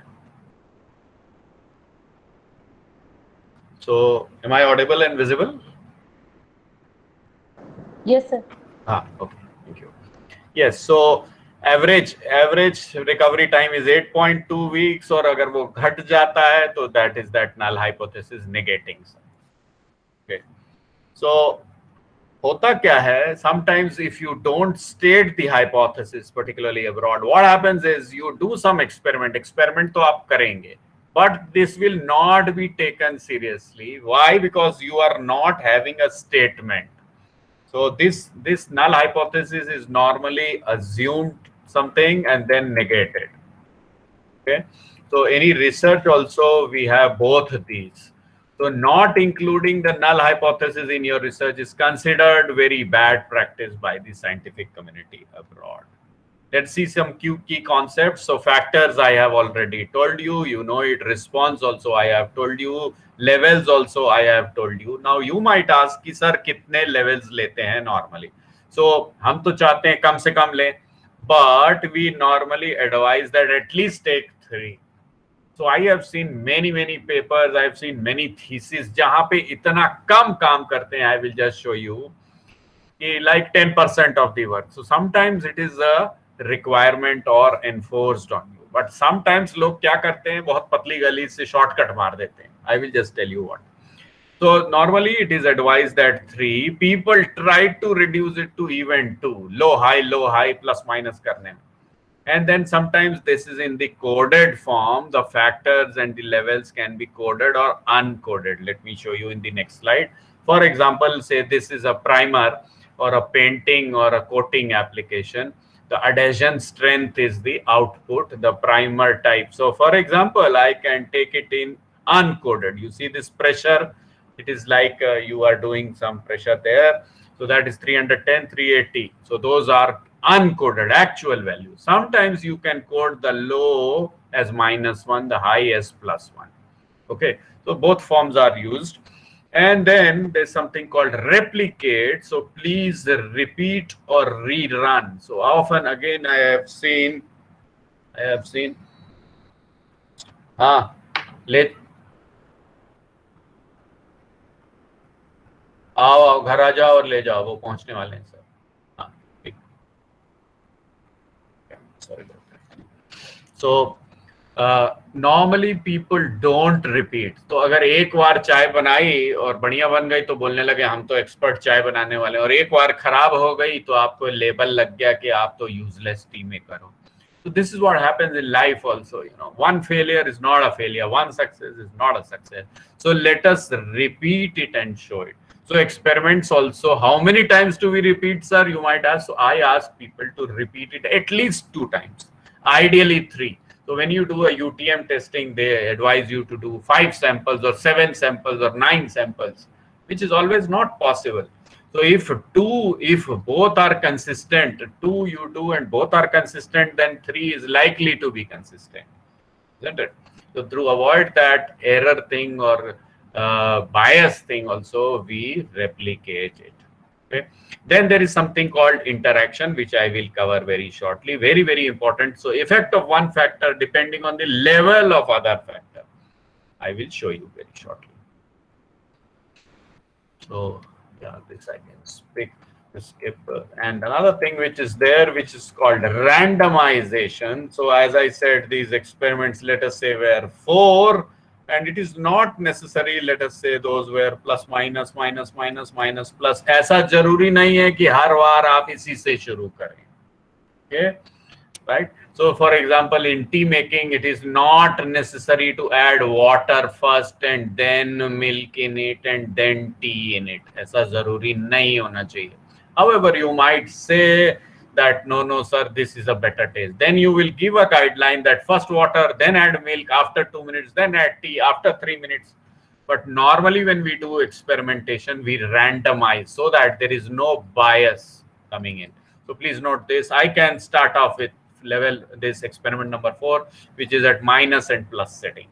So, am I audible and visible? Yes, sir. Okay. Thank you. Yes. So, average recovery time is 8.2 weeks, और अगर वो घट जाता है तो that is that null hypothesis negating. Okay. So, होता क्या है, sometimes if you don't state the hypothesis particularly abroad, what happens is you do some experiment तो आप करेंगे, but this will not be taken seriously. Why? Because you are not having a statement. So this null hypothesis is normally assumed something and then negated. Okay, so any research also we have both these. So not including the null hypothesis in your research is considered very bad practice by the scientific community abroad. Let's see some key concepts. So factors I have already told you, you know it. Response also I have told you. Levels also I have told you. Now you might ask कि sir कितने levels लेते हैं normally. So हम तो चाहते हैं कम से कम लें, but we normally advise that at least take 3. So I have seen many papers, I have seen many theses जहाँ पे इतना कम काम करते हैं. I will just show you like 10% of the work. So sometimes it is a requirement or enforced on you, but sometimes लोग क्या करते हैं, बहुत पतली गली से shortcut मार देते हैं. I will just tell you what. So normally it is advised that 3. People try to reduce it to even 2, low high plus minus करने में. And then sometimes this is in the coded form. The factors and the levels can be coded or uncoded. Let me show you in the next slide. For example, say this is a primer or a painting or a coating application. The adhesion strength is the output, the primer type. So for example, I can take it in uncoded. You see this pressure, it is like you are doing some pressure there. So that is 310, 380. So those are uncoded actual values. Sometimes you can code the low as -1, the high as +1. Okay, so both forms are used. And then there's something called replicate. So please repeat or rerun. So often again I have seen let आओ घर आ जाओ और ले जाओ, वो पहुंचने वाले हैं sir. Sorry about that. So normally people don't repeat. तो अगर एक बार चाय बनाई और बढ़िया बन गई तो बोलने लगे हम तो एक्सपर्ट चाय बनाने वाले, और एक बार खराब हो गई तो आपको लेबल लग गया कि आप तो यूजलेस टी मेकर हो. So this is what happens in life also, you know. One failure is not a failure, one success is not a success. So let us repeat it and show it. So experiments also, how many times do we repeat, sir? You might ask. So I ask people to repeat it at least 2 times, ideally 3. So when you do a UTM testing, they advise you to do 5 samples or 7 samples or 9 samples, which is always not possible. So if both are consistent, 2 you do and both are consistent, then 3 is likely to be consistent, isn't it? So to avoid that error thing or bias thing also, we replicate it. Okay. Then there is something called interaction, which I will cover very shortly. Very important. So effect of one factor depending on the level of other factor, I will show you very shortly. So yeah, this I can skip. And another thing which is there, which is called randomization. So as I said, these experiments, let us say, were 4. And it is not necessary, let us say, those were plus minus plus. ऐसा जरूरी नहीं है कि हर बार आप इसी से शुरू करें. Okay, right? So for example, in tea making, it is not necessary to add water first and then milk in it and then tea in it. ऐसा जरूरी नहीं होना चाहिए. However, you might say that no sir, this is a better taste. Then you will give a guideline that first water, then add milk, after 2 minutes, then add tea, after 3 minutes. But normally when we do experimentation, we randomize so that there is no bias coming in. So please note this. I can start off with this experiment number 4, which is at minus and plus setting.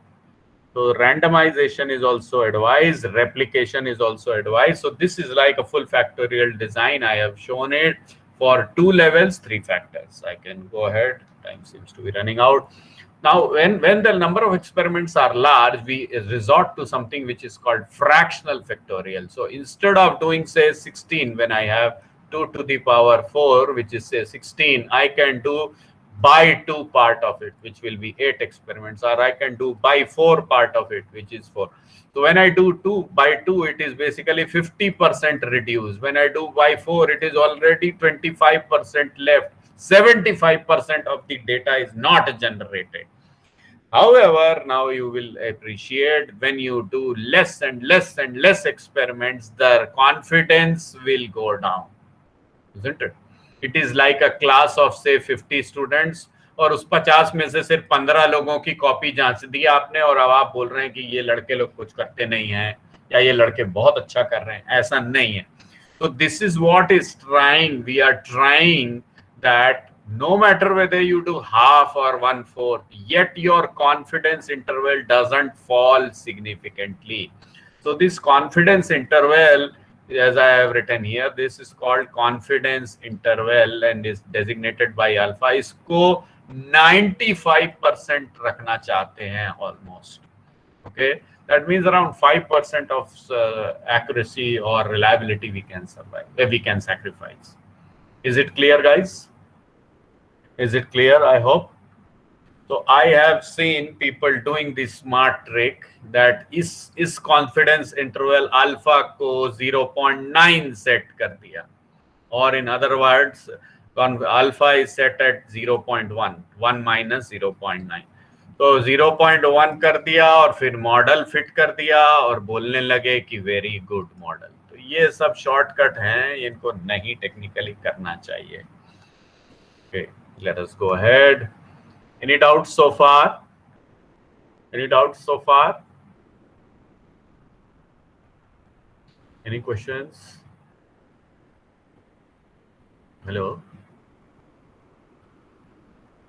So randomization is also advised, replication is also advised. So this is like a full factorial design. I have shown it for 2 levels, 3 factors. I can go ahead time seems to be running out. Now, when the number of experiments are large, we resort to something which is called fractional factorial. So instead of doing, say, 16, when I have 2 to the power 4, which is, say, 16, I can do by 2 part of it, which will be 8 experiments, or I can do by 4 part of it, which is 4. So when I do 2 by 2, it is basically 50% reduced. When I do by 4, it is already 25% left. 75% of the data is not generated. However, now you will appreciate when you do less and less and less experiments, the confidence will go down, isn't it? It is like a class of say 50 students, और उस 50 में से सिर्फ 15 लोगों की copy जांच दी आपने, और अब आप बोल रहे हैं कि ये लड़के लोग कुछ करते नहीं हैं या ये लड़के बहुत अच्छा कर रहे हैं. ऐसा नहीं है. So this is what is trying. We are trying that no matter whether you do half or 1/4, yet your confidence interval doesn't fall significantly. So this confidence interval, as I have written here, this is called confidence interval and is designated by alpha. इसको 95% रखना चाहते हैं almost. Okay, that means around 5% of accuracy or reliability we can survive, we can sacrifice. Is it clear, guys? Is it clear? I hope. So I have seen people doing this smart trick that is confidence interval alpha को 0.9 set कर दिया, or in other words, alpha is set at 0.1, 1 minus 0.9. तो 0.1 कर दिया और फिर model fit कर दिया और बोलने लगे कि वेरी गुड मॉडल. तो ये सब शॉर्टकट हैं, इनको नहीं टेक्निकली करना चाहिए. Okay, let us go ahead. Any doubts so far? Any doubts so far? Any questions? Hello?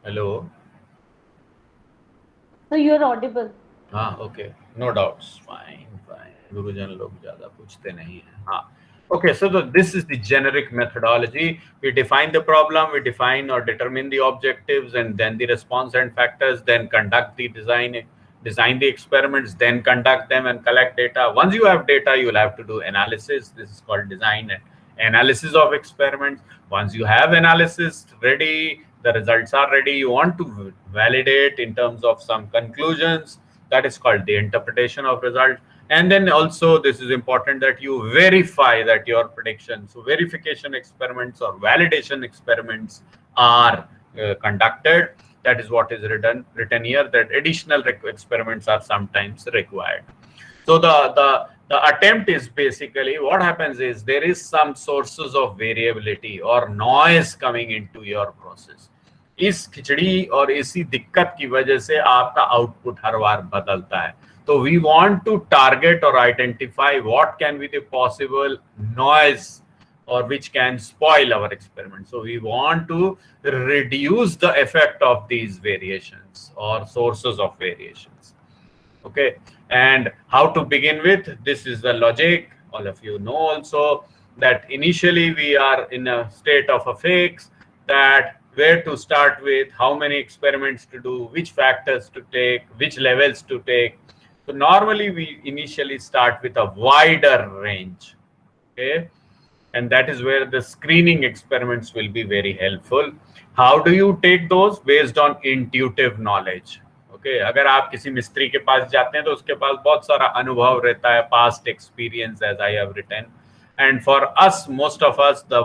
Hello? So you're audible. हाँ, okay, no doubts. Fine. गुरुजन लोग ज़्यादा पूछते नहीं हैं. हाँ. Okay, so this is the generic methodology. We define the problem, we define or determine the objectives, and then the response and factors, then conduct the design the experiments, then conduct them and collect data. Once you have data, you will have to do analysis. This is called design and analysis of experiments. Once you have analysis ready, the results are ready, you want to validate in terms of some conclusions. That is called the interpretation of results. And then also this is important that you verify that your predictions, so verification experiments or validation experiments are conducted. That is what is written here, that additional experiments are sometimes required. So the attempt is basically, what happens is there is some sources of variability or noise coming into your process. इस खिचड़ी और इसी दिक्कत की वजह से आपका output हर बार बदलता है. So we want to target or identify what can be the possible noise or which can spoil our experiment. So we want to reduce the effect of these variations or sources of variations. Okay, and how to begin with? This is the logic. All of you know also that initially we are in a state of a fix, that where to start with, how many experiments to do, which factors to take, which levels to take. So normally we initially start with a wider range, okay, and that is where the screening experiments will be very helpful. How do you take those? Based on intuitive knowledge. Okay, अगर आप किसी मिस्त्री के पास जाते हैं तो उसके पास बहुत सारा अनुभव रहता है, past experience, as I have written. And for us, most of us, the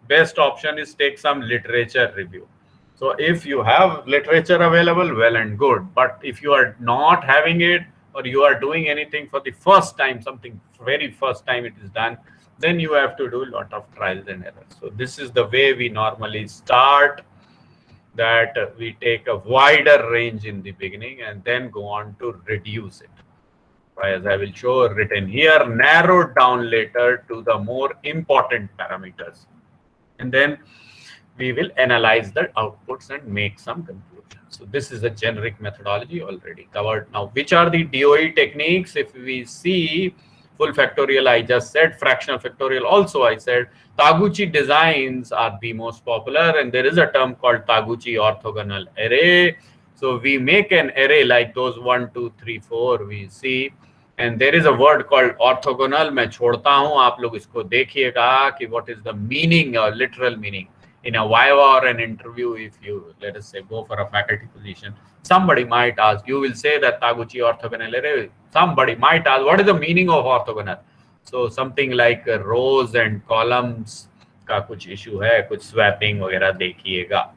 best option is take some literature review. So if you have literature available, well and good. But if you are not having it, or you are doing anything for the first time, something very first time it is done, then you have to do a lot of trials and errors. So this is the way we normally start, that we take a wider range in the beginning and then go on to reduce it. As I will show written here, narrowed down later to the more important parameters. And then we will analyze the outputs and make some conclusions. So this is a generic methodology already covered. Now, which are the DoE techniques? If we see, Full factorial I just said, fractional factorial also I said. Taguchi designs are the most popular, and there is a term called Taguchi orthogonal array. So we make an array like those 1, 2, 3, 4 we see, and there is a word called orthogonal. मैं छोड़ता हूँ, आप लोग इसको देखिएगा कि what is the meaning or literal meaning. In a viva or an interview, if you, let us say, go for a faculty position, somebody might ask, you will say that Taguchi orthogonal array. Somebody might ask, what is the meaning of orthogonal? So something like rows and columns का कुछ issue है, कुछ swapping वगैरह देखिएगा.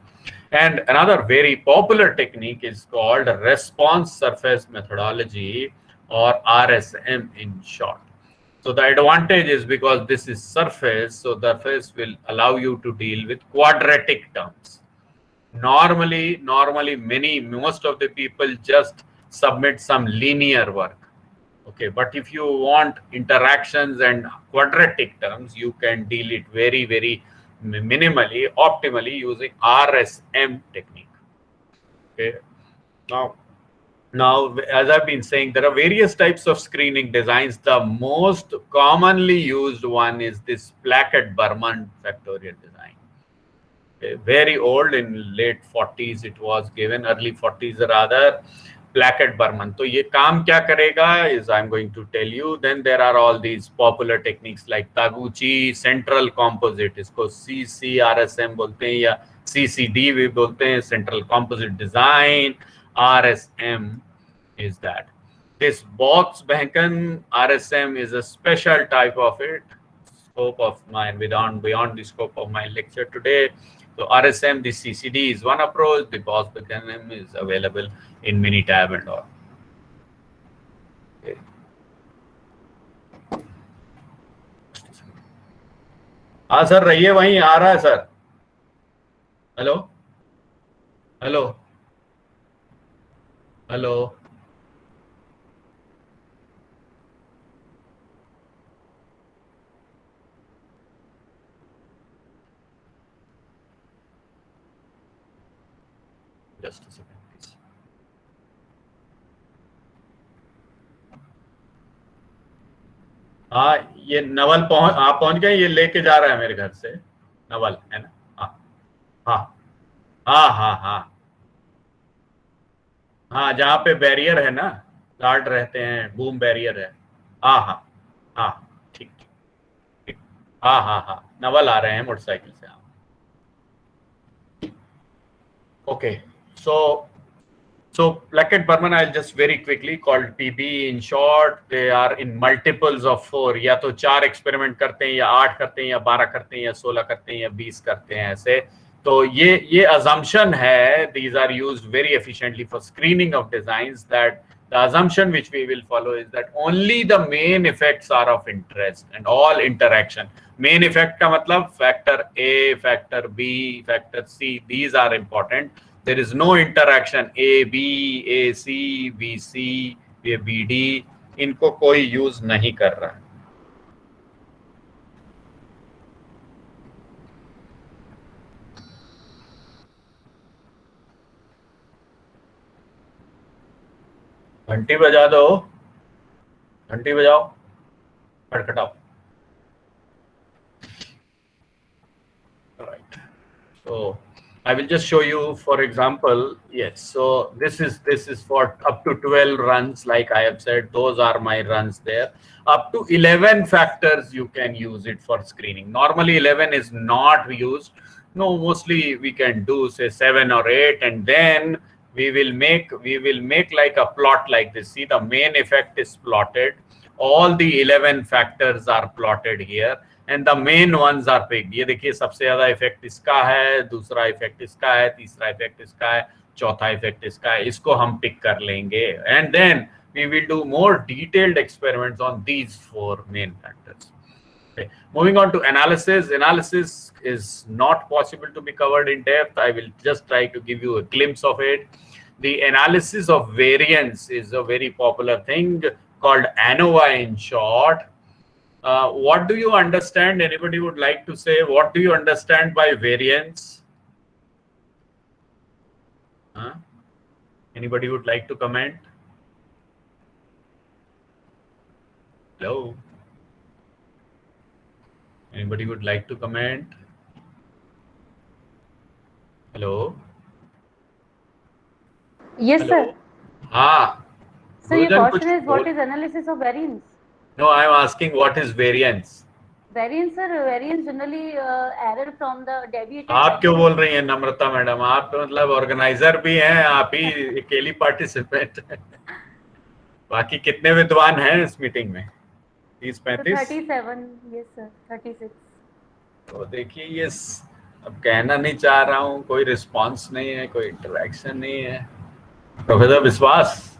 And another very popular technique is called response surface methodology, or RSM in short. So the advantage is because this is surface, so the surface will allow you to deal with quadratic terms. Normally most of the people just submit some linear work. Okay, but if you want interactions and quadratic terms, you can deal it very minimally, optimally using RSM technique. Okay, now, as I've been saying, there are various types of screening designs. The most commonly used one is this Plackett-Berman factorial design. Okay, very old, in late 40s it was given, early 40s rather. Plackett-Berman. So ये काम क्या करेगा is I'm going to tell you. Then there are all these popular techniques like Taguchi central composite, इसको CCRSM बोलते हैं या CCD भी बोलते हैं, central composite design. RSM is that. This Box-Behnken RSM is a special type of it. Scope of mine beyond the scope of my lecture today. So RSM, the CCD is one approach. The Box-Behnken is available in Minitab and all. Okay. हाँ sir रहिए वहीं, आ रहा है sir. Hello hello hello. Just a second, please. हाँ ये नवल आप पहुंच गए, ये लेके जा रहा है मेरे घर से, नवल है ना. हाँ हाँ हाँ हाँ हाँ हाँ, जहाँ पे बैरियर है ना, गार्ड रहते हैं, बूम बैरियर है. हाँ हाँ हाँ ठीक ठीक ठीक. हाँ हाँ हाँ, नवल आ रहे हैं मोटरसाइकिल से. हाँ okay. So Plackett-Berman, I'll just very quickly, called PB in short. They are in multiples of 4. या तो 4 एक्सपेरिमेंट करते हैं, या 8 करते हैं, या 12 करते हैं, या 16 करते हैं, या 20 करते हैं, ऐसे. तो ये assumption है. These are used very efficiently for screening of designs. That the assumption which we will follow is that only the main effects are of interest and all interaction. Main effect का मतलब factor A, factor B, factor C. These are important. There is no interaction A, B, A, C, B, C, B, D. इनको कोई use नहीं कर रहा है. घंटी बजा दो, घंटी बजाओ, खटखटाओ. Right. So I will just show you, for example. Yes, so this is for up to 12 runs, like I have said. Those are my runs there. Up to 11 factors you can use it for screening. Normally 11 is not used. No, mostly we can do say 7 or 8, and then we will make like a plot like this. See, the main effect is plotted. All the 11 factors are plotted here. And the main ones are picked. ये देखिए सबसे ज्यादा effect इसका है, दूसरा effect इसका है, तीसरा इफेक्ट इसका है, चौथा इफेक्ट इसका है. इसको हम पिक कर लेंगे. And then we will do more detailed experiments on these 4 main factors. Okay. Moving on to analysis. Analysis is not possible to be covered in depth. I will just try to give you a glimpse of it. The analysis of variance is a very popular thing called ANOVA in short. What do you understand? Anybody would like to say, what do you understand by variance? Anybody would like to comment? Hello. Anybody would like to comment? Hello? Yes, Hello? sir. हाँ, So your गुरुजन question कुछ is what बोल. is analysis of variance? No, I am asking what is variance. Variance, sir, variance generally error from the deviated आप क्यों value. बोल रही हैं नम्रता madam? आप तो मतलब ऑर्गेनाइजर भी हैं, आप ही अकेली पार्टिसिपेंट हैं. बाकी कितने विद्वान हैं इस मीटिंग में? 30-35. 37, yes sir, 36. तो देखिए ये अब कहना नहीं चाह रहा हूँ, कोई रिस्पांस नहीं है, कोई इंटरेक्शन नहीं है. प्रोफेसर विश्वास.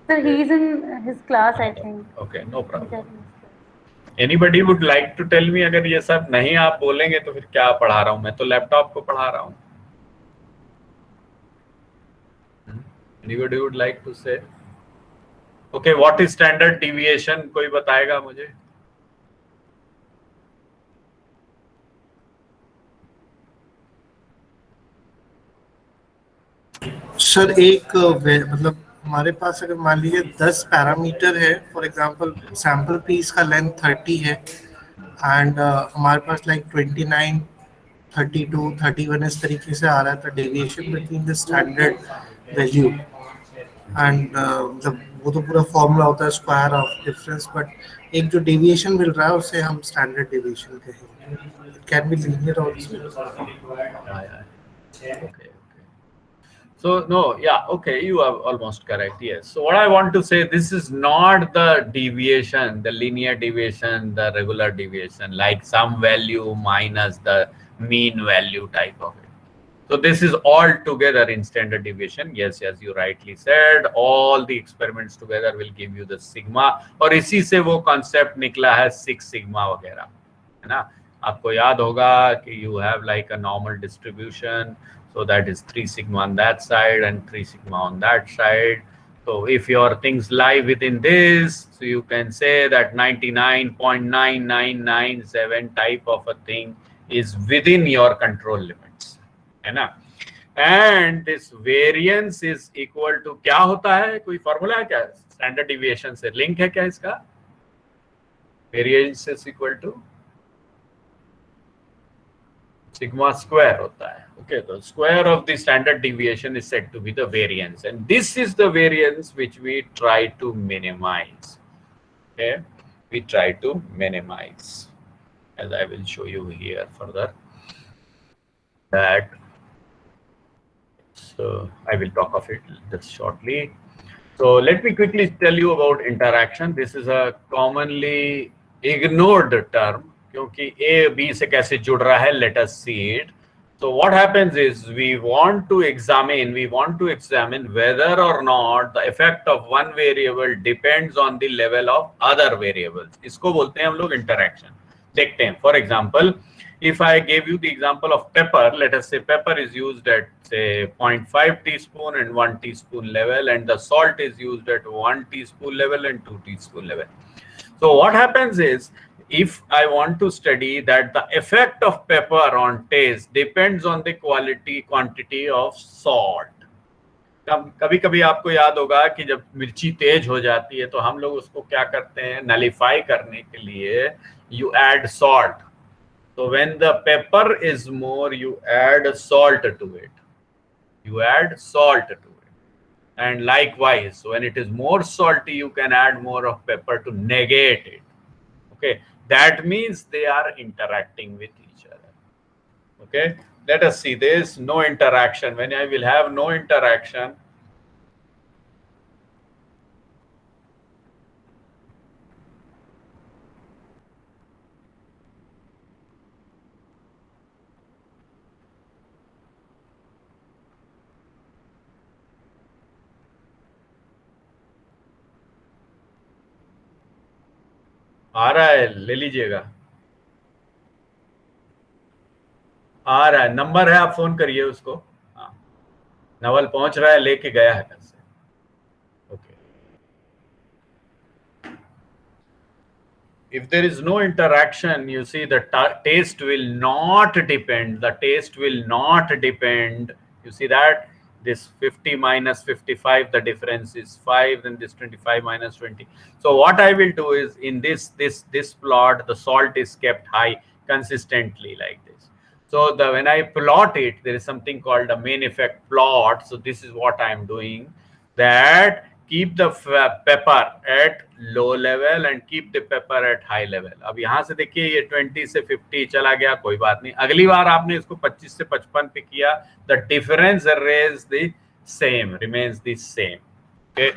Sir, he is in his class, I think. Okay, no problem. He's having his class. Anybody would like to tell me अगर ये सब नहीं आप बोलेंगे तो फिर क्या पढ़ा रहा हूँ मैं? तो लैपटॉप को पढ़ा रहा हूँ. Anybody would like to say? Okay, what is standard deviation? कोई बताएगा मुझे? सर एक मतलब हमारे पास अगर मान लीजिए 10 पैरामीटर है, फॉर एग्जांपल सैंपल पीस का लेंथ 30 है एंड हमारे पास लाइक 29, 32, 31 इस तरीके से आ रहा है, तो deviation between the standard value and मतलब वो तो पूरा फॉर्मूला होता है स्क्वायर ऑफ डिफरेंस, बट एक जो डेविएशन मिल रहा है उसे हम स्टैंडर्ड डेविएशन कहेंगे. It can be linear also. Okay. So no, yeah, okay, you are almost correct. Yes. So what I want to say, this is not the deviation, the linear deviation, the regular deviation, like some value minus the mean value type of it. So this is all together in standard deviation. Yes, as you rightly said, all the experiments together will give you the sigma. और इसी से वो concept निकला है 6 sigma वगैरह, है ना? आपको याद होगा कि you have like a normal distribution. So that is 3 sigma on that side and 3 sigma on that side. So if your things lie within this, so you can say that 99.9997 type of a thing is within your control limits, है ना? And this variance is equal to क्या होता है? कोई formula है क्या? Standard deviation से link है क्या इसका? Variance is equal to sigma square होता है. Okay, the square of the standard deviation is said to be the variance, and this is the variance which we try to minimize. Okay, we try to minimize, as I will show you here further that. So I will talk of it just shortly. So let me quickly tell you about interaction. This is a commonly ignored term क्योंकि A B से कैसे जुड़ रहा है, let us see it. So what happens is we want to examine whether or not the effect of one variable depends on the level of other variables. इसको बोलते हैं हम लोग interaction. देखते हैं. For example, if I gave you the example of pepper, let us say pepper is used at say 0.5 teaspoon and 1 teaspoon level, and the salt is used at 1 teaspoon level and 2 teaspoon level. So what happens is, if I want to study that the effect of pepper on taste depends on the quantity of salt. कभी कभी आपको याद होगा कि जब मिर्ची तेज हो जाती है तो हम लोग उसको क्या करते हैं, नलिफाई करने के लिए you add salt. So when the pepper is more, you add salt to it. You add salt to it. And likewise, when it is more salty, you can add more of pepper to negate it. Okay, that means they are interacting with each other. Okay, let us see this. No interaction. When I will have no interaction, आ रहा है, ले लीजिएगा. आ रहा है, number है, आप phone करिए उसको. हाँ, नवल पहुंच रहा है, लेके गया है घर से. Okay. If there is no interaction, you see the taste will not depend. The taste will not depend. You see that this 50 minus 55, the difference is 5, then this 25 minus 20. So what I will do is in this plot, the salt is kept high consistently like this. So when I plot it, there is something called a main effect plot. So this is what I am doing, that keep the pepper at low level and keep the pepper at high level. अब यहाँ से देखिए ये 20 से 50 चला गया, कोई बात नहीं. अगली बार आपने इसको 25 से 55 पे किया, the difference remains the same. Okay.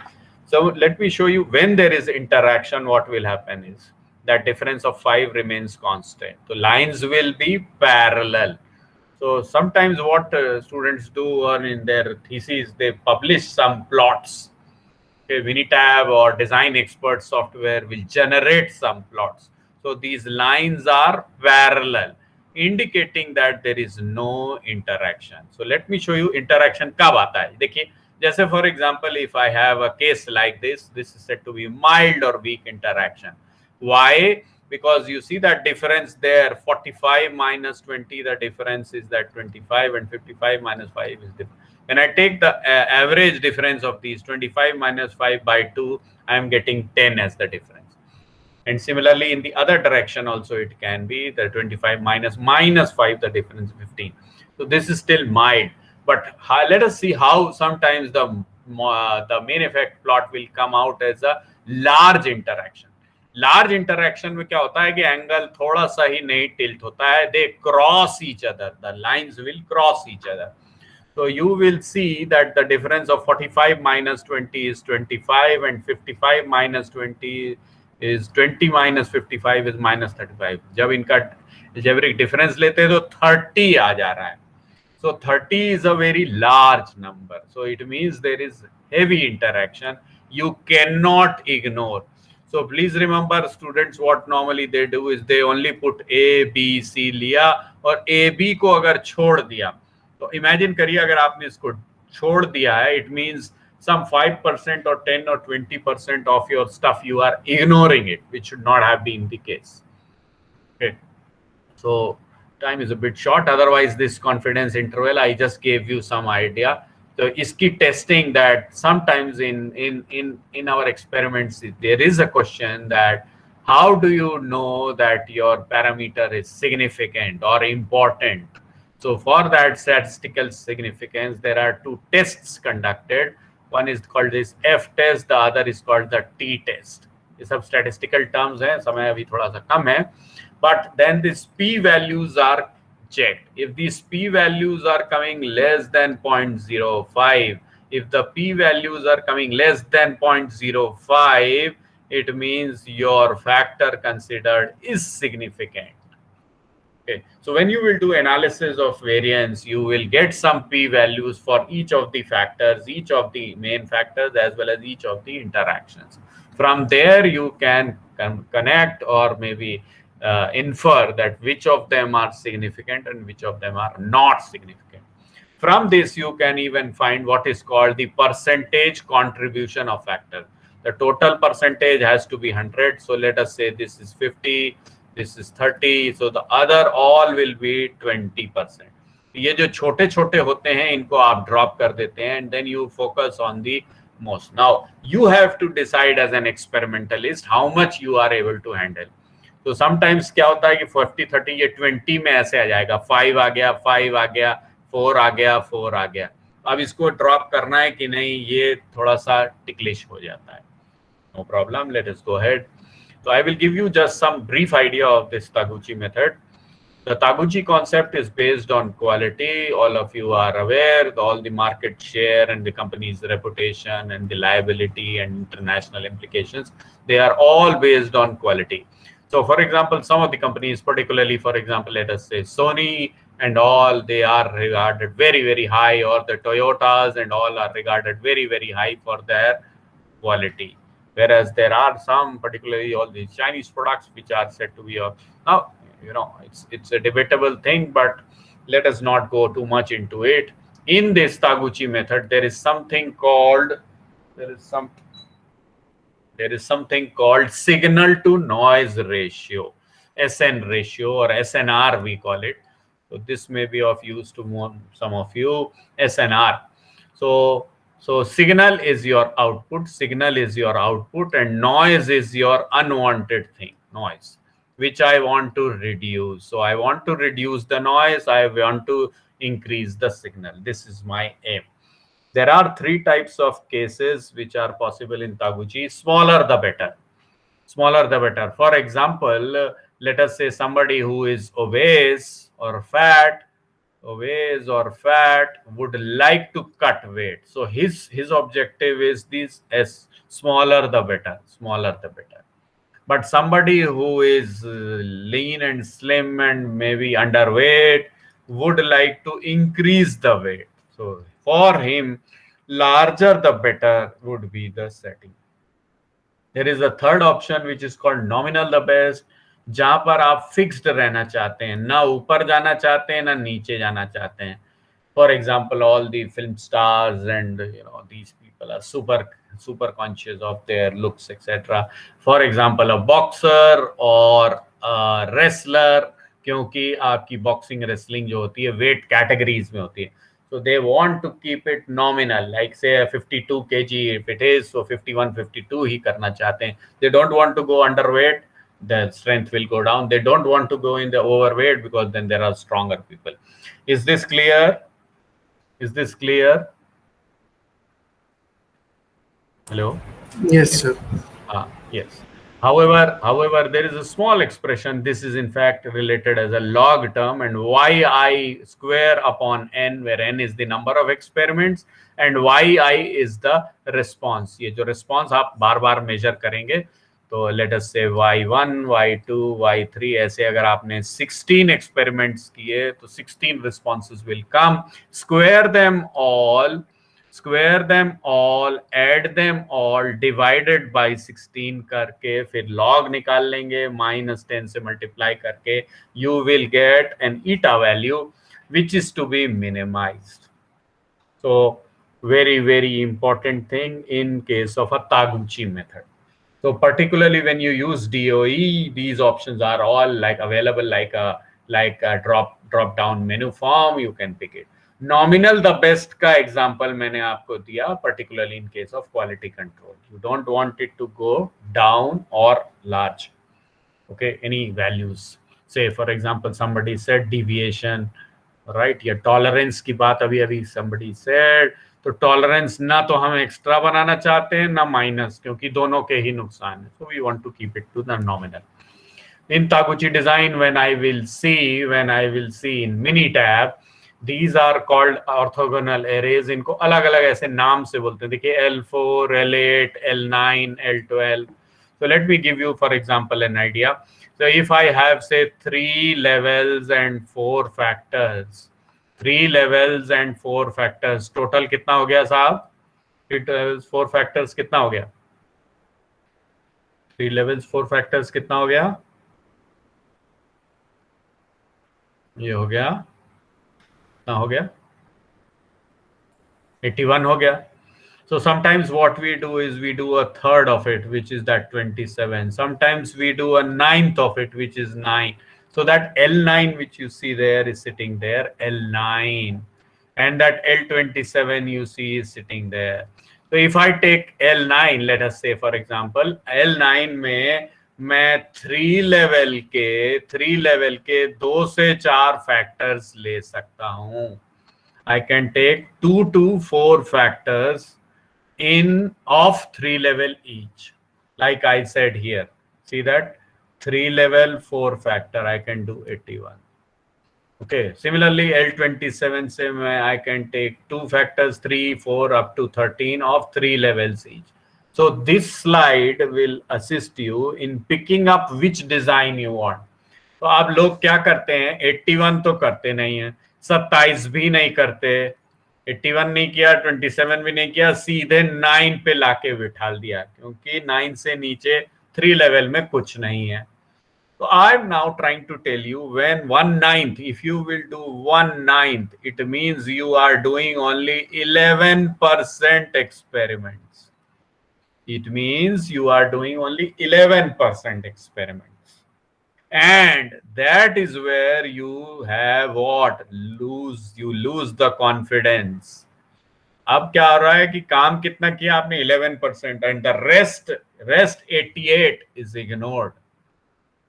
So let me show you when there is interaction, what will happen is that difference of 5 remains constant. So lines will be parallel. So sometimes what students do, or in their thesis, they publish some plots. Okay, Minitab or design expert software will generate some plots. So these lines are parallel, indicating that there is no interaction. So let me show you interaction कब आता है. देखिए, जैसे for example, if I have a case like this is said to be mild or weak interaction. Why? Because you see that difference there, 45 minus 20, the difference is that 25, and 55 minus 5 is different. When I take the average difference of these, 25 minus 5 by 2, I am getting 10 as the difference. And similarly, in the other direction also, it can be the 25 minus 5, the difference is 15. So this is still mild. But let us see how sometimes the main effect plot will come out as a large interaction. Large interaction में क्या होता है कि angle थोड़ा सा ही नहीं tilt होता है, they cross each other, the lines will cross each other. So you will see that the difference of 45 minus 20 is 25, and 55 minus 20 is 20 minus 55 is minus 35. जब इनका algebraic difference लेते हैं तो 30 आ जा रहा है. So 30 is a very large number. So it means there is heavy interaction. You cannot ignore. So please remember, students, what normally they do is they only put A, B, C लिया और A, B को अगर छोड़ दिया, तो imagine करिए अगर आपने इसको छोड़ दिया है, it means some 5% or 10 or 20% of your stuff you are ignoring it, which should not have been the case. Okay. So time is a bit short. Otherwise, this confidence interval, I just gave you some idea. So iski testing that sometimes in our experiments, there is a question that how do you know that your parameter is significant or important? So for that statistical significance, there are two tests conducted. One is called this F test, the other is called the T test. ये सब statistical terms हैं, समय अभी थोड़ा सा कम है. But then these p values are checked. If these p values are coming less than 0.05, if the p values are coming less than 0.05, it means your factor considered is significant. Okay. So when you will do analysis of variance, you will get some p values for each of the factors, each of the main factors, as well as each of the interactions. From there, you can connect or maybe infer that which of them are significant and which of them are not significant. From this, you can even find what is called the percentage contribution of factor. The total percentage has to be 100. So let us say this is 50, this is 30. So the other all will be 20%. ये जो छोटे छोटे होते हैं इनको आप drop कर देते हैं, and then you focus on the most. Now you have to decide as an experimentalist how much you are able to handle. तो समटाइम्स क्या होता है कि 40, 30 ये 20 में ऐसे आ जाएगा, 5 आ गया, 5 आ गया, 4 आ गया, 4 आ गया. अब इसको ड्रॉप करना है कि नहीं, ये थोड़ा सा टिकलिश हो जाता है. No problem, let us go ahead. So I will give you just some brief idea of this Taguchi method. The Taguchi concept is based on quality. All of you are aware, all the market share and the company's reputation and the liability and international implications, they are all based on quality. So for example, some of the companies, particularly for example, let us say Sony and all, they are regarded very, very high, or the Toyotas and all are regarded very, very high for their quality. Whereas there are some, particularly all these Chinese products, which are said to be now, you know, it's a debatable thing, but let us not go too much into it. In this Taguchi method, there is something called signal to noise ratio, SN ratio, or SNR we call it. So this may be of use to some of you, SNR. So signal is your output, and noise is your unwanted thing, noise, which I want to reduce. So I want to reduce the noise, I want to increase the signal. This is my aim. There are three types of cases which are possible in Taguchi. Smaller the better. Smaller the better. For example, let us say somebody who is obese or fat would like to cut weight. So his objective is this: as smaller the better, smaller the better. But somebody who is lean and slim and maybe underweight would like to increase the weight. So for him, larger the better would be the setting. There is a third option which is called nominal the best, जहां पर आप fixed रहना चाहते हैं, ना ऊपर जाना चाहते हैं ना नीचे जाना चाहते हैं. For example, all the film stars and these people are super conscious of their looks, etc. For example, a boxer or a wrestler, क्योंकि आपकी boxing wrestling जो होती है weight categories में होती है. So they want to keep it nominal, like say 52 kg if it is, so 51, 52 ही करना चाहते हैं. They don't want to go underweight, the strength will go down. They don't want to go in the overweight because then there are stronger people. Is this clear? Is this clear? Hello? Yes, sir. Yes. However, there is a small expression. This is in fact related as a log term, and yi square upon n, where n is the number of experiments and yi is the response. ये जो response आप बार-बार measure करेंगे, तो let us say y1, y2, y3, ऐसे अगर आपने 16 experiments किए तो 16 responses will come. Square them all, add them all, divided by 16 करके फिर log निकाल लेंगे, -10 से multiply करके you will get an eta value which is to be minimized. So very important thing in case of a Taguchi method. So particularly when you use DOE, these options are all like available like a drop down menu form. You can pick it. Nominal the best का example मैंने आपको दिया, particularly in case of quality control. You don't want it to go down or large. Okay, any values. Say for example, somebody said deviation, right? या tolerance की बात अभी somebody said. तो tolerance ना तो हम एक्स्ट्रा बनाना चाहते हैं ना माइनस, क्योंकि दोनों के ही नुकसान है. So we want to keep it to the nominal. In Taguchi design, when I will see in Minitab, these are called orthogonal arrays. इनको अलग अलग ऐसे नाम से बोलते हैं. देखिए L4, L8, L9, L12. So let me give you, for example, an idea. So if I have say 3 levels and 4 factors, 3 levels and 4 factors, total कितना हो गया साहब? 3 levels 4 factors कितना हो गया? 3 levels 4 factors कितना हो गया? ये हो गया, कितना हो गया? 81 हो गया. So sometimes what we do is we do a third of it, which is that 27. Sometimes we do a ninth of it, which is 9. So that L9 which you see there is sitting there, L9. And that L27 you see is sitting there. So if I take L9, let us say for example, L9 में मैं 3 level के 2 से 4 factors ले सकता हूँ. I can take 2 to 4 factors of 3 level each, like I said here. See that 3 level 4 factor I can do 81. Okay, similarly L27 से I can take 2 factors, 3, 4 up to 13 of 3 levels each. So this slide will assist you in picking up which design you want. तो आप लोग क्या करते हैं, 81 तो करते नहीं हैं, 27 भी नहीं करते, 81 नहीं किया, 27 भी नहीं किया, सीधे 9 पे लाके बिठाल दिया, क्योंकि 9 से नीचे 3 लेवल में कुछ नहीं है. So I'm now trying to tell you, when 1/9, if you will do 1/9, it means you are doing only 11% experiments. It means you are doing only 11% experiments. And that is where you have what? You lose the confidence. अब क्या हो रहा है कि काम कितना किया आपने 11% and the rest 88 is ignored.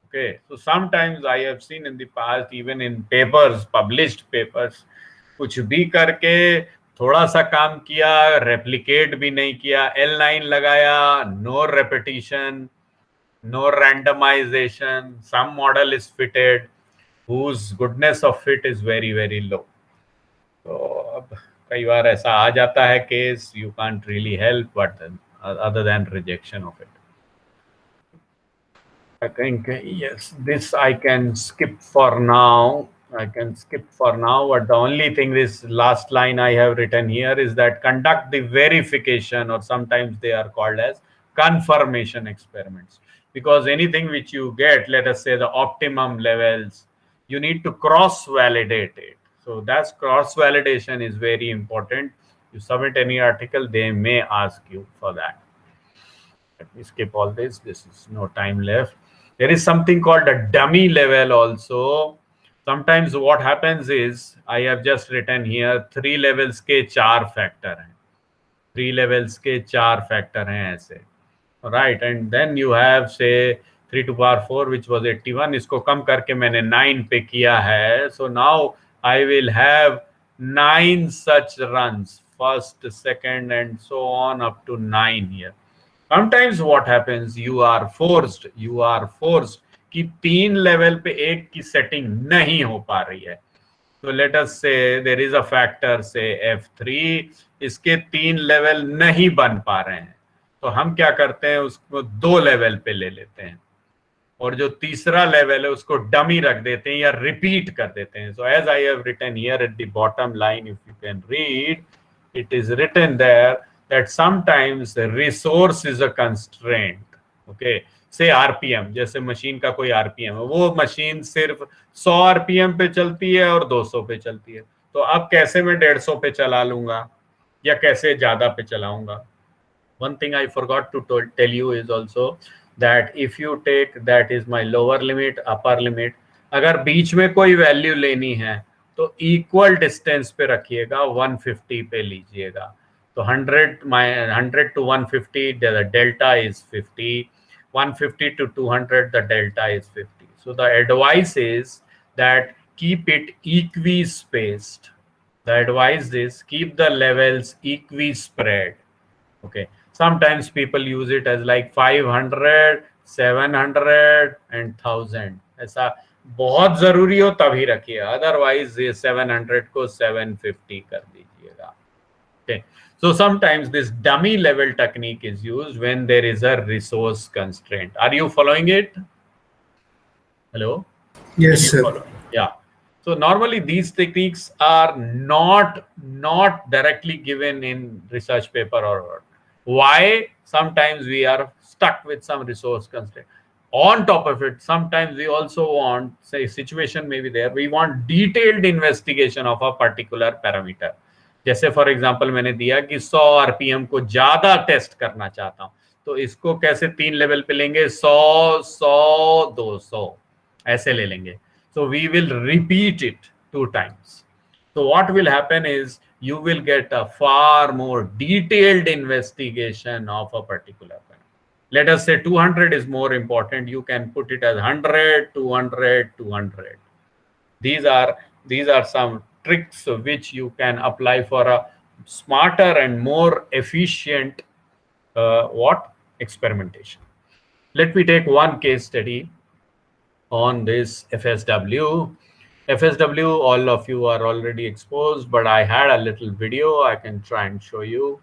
Okay, so sometimes I have seen in the past, even in papers, published papers, कुछ भी करके थोड़ा सा काम किया, रेप्लिकेट भी नहीं किया, L9 लगाया, no repetition, no randomization, some model is fitted whose goodness of fit is very very low. तो अब कई बार ऐसा आ जाता है case, you can't really help but other than rejection of it. I think yes, this I can skip for now. But the only thing, this last line I have written here is that conduct the verification, or sometimes they are called as confirmation experiments. Because anything which you get, let us say the optimum levels, you need to cross-validate it. So that's cross-validation is very important. You submit any article, they may ask you for that. Let me skip all this. This is no time left. There is something called a dummy level also. Sometimes what happens is, I have just written here 3 levels के 4 factor हैं. 3 levels के 4 factor हैं ऐसे. Right, and then you have say 3 to power 4 which was 81. इसको कम करके मैंने 9 पे किया है. So now I will have 9 such runs, first, second, and so on up to 9 here. Sometimes what happens, you are forced कि 3 level पे एक की सेटिंग नहीं हो पा रही है. तो let us say there is a factor say F3, इसके 3 लेवल नहीं बन पा रहे हैं, तो हम क्या करते हैं, उसको 2 लेवल पे ले लेते हैं और जो तीसरा लेवल है उसको डमी रख देते हैं या रिपीट कर देते हैं. So as I have written here at the bottom line, if you can read, it is written there that sometimes resource is a constraint. Okay, say RPM, जैसे मशीन का कोई RPM है, वो मशीन सिर्फ 100 RPM पे चलती है और 200 पे चलती है. तो अब कैसे मैं 150 पे चला लूंगा या कैसे ज्यादा पे चलाऊंगा. One thing I forgot to tell you is also that if you take, that is my lower limit, upper limit, अगर बीच में कोई वैल्यू लेनी है तो इक्वल डिस्टेंस पे रखिएगा, 150 पे लीजिएगा. तो 100 to 150, the delta is 50. 150 to 200, the delta is 50. So the advice is that keep it equi-spaced. The advice is keep the levels equi-spread. Okay. Sometimes people use it as like 500, 700 and 1000. ऐसा बहुत जरूरी हो तभी रखिए, otherwise ये 700 को 750 कर दीजिएगा. Okay. So sometimes this dummy level technique is used when there is a resource constraint. Are you following it? Hello? Yes, sir. Yeah. So normally these techniques are not directly given in research paper or why. Sometimes we are stuck with some resource constraint. On top of it, sometimes we also want, say situation may be there, we want detailed investigation of a particular parameter. जैसे for example मैंने दिया कि 100 RPM को ज्यादा test करना चाहता हूं, तो इसको कैसे 3 लेवल पे लेंगे, 100, 100, 200 ऐसे ले लेंगे. So we will repeat it 2 times. So what will happen is you will get a far more detailed investigation of a particular parameter. Let us say 200 is more important. You can put it as 100, 200, 200. These are some tricks which you can apply for a smarter and more efficient experimentation. Let me take one case study on this FSW. FSW, all of you are already exposed, but I had a little video I can try and show you.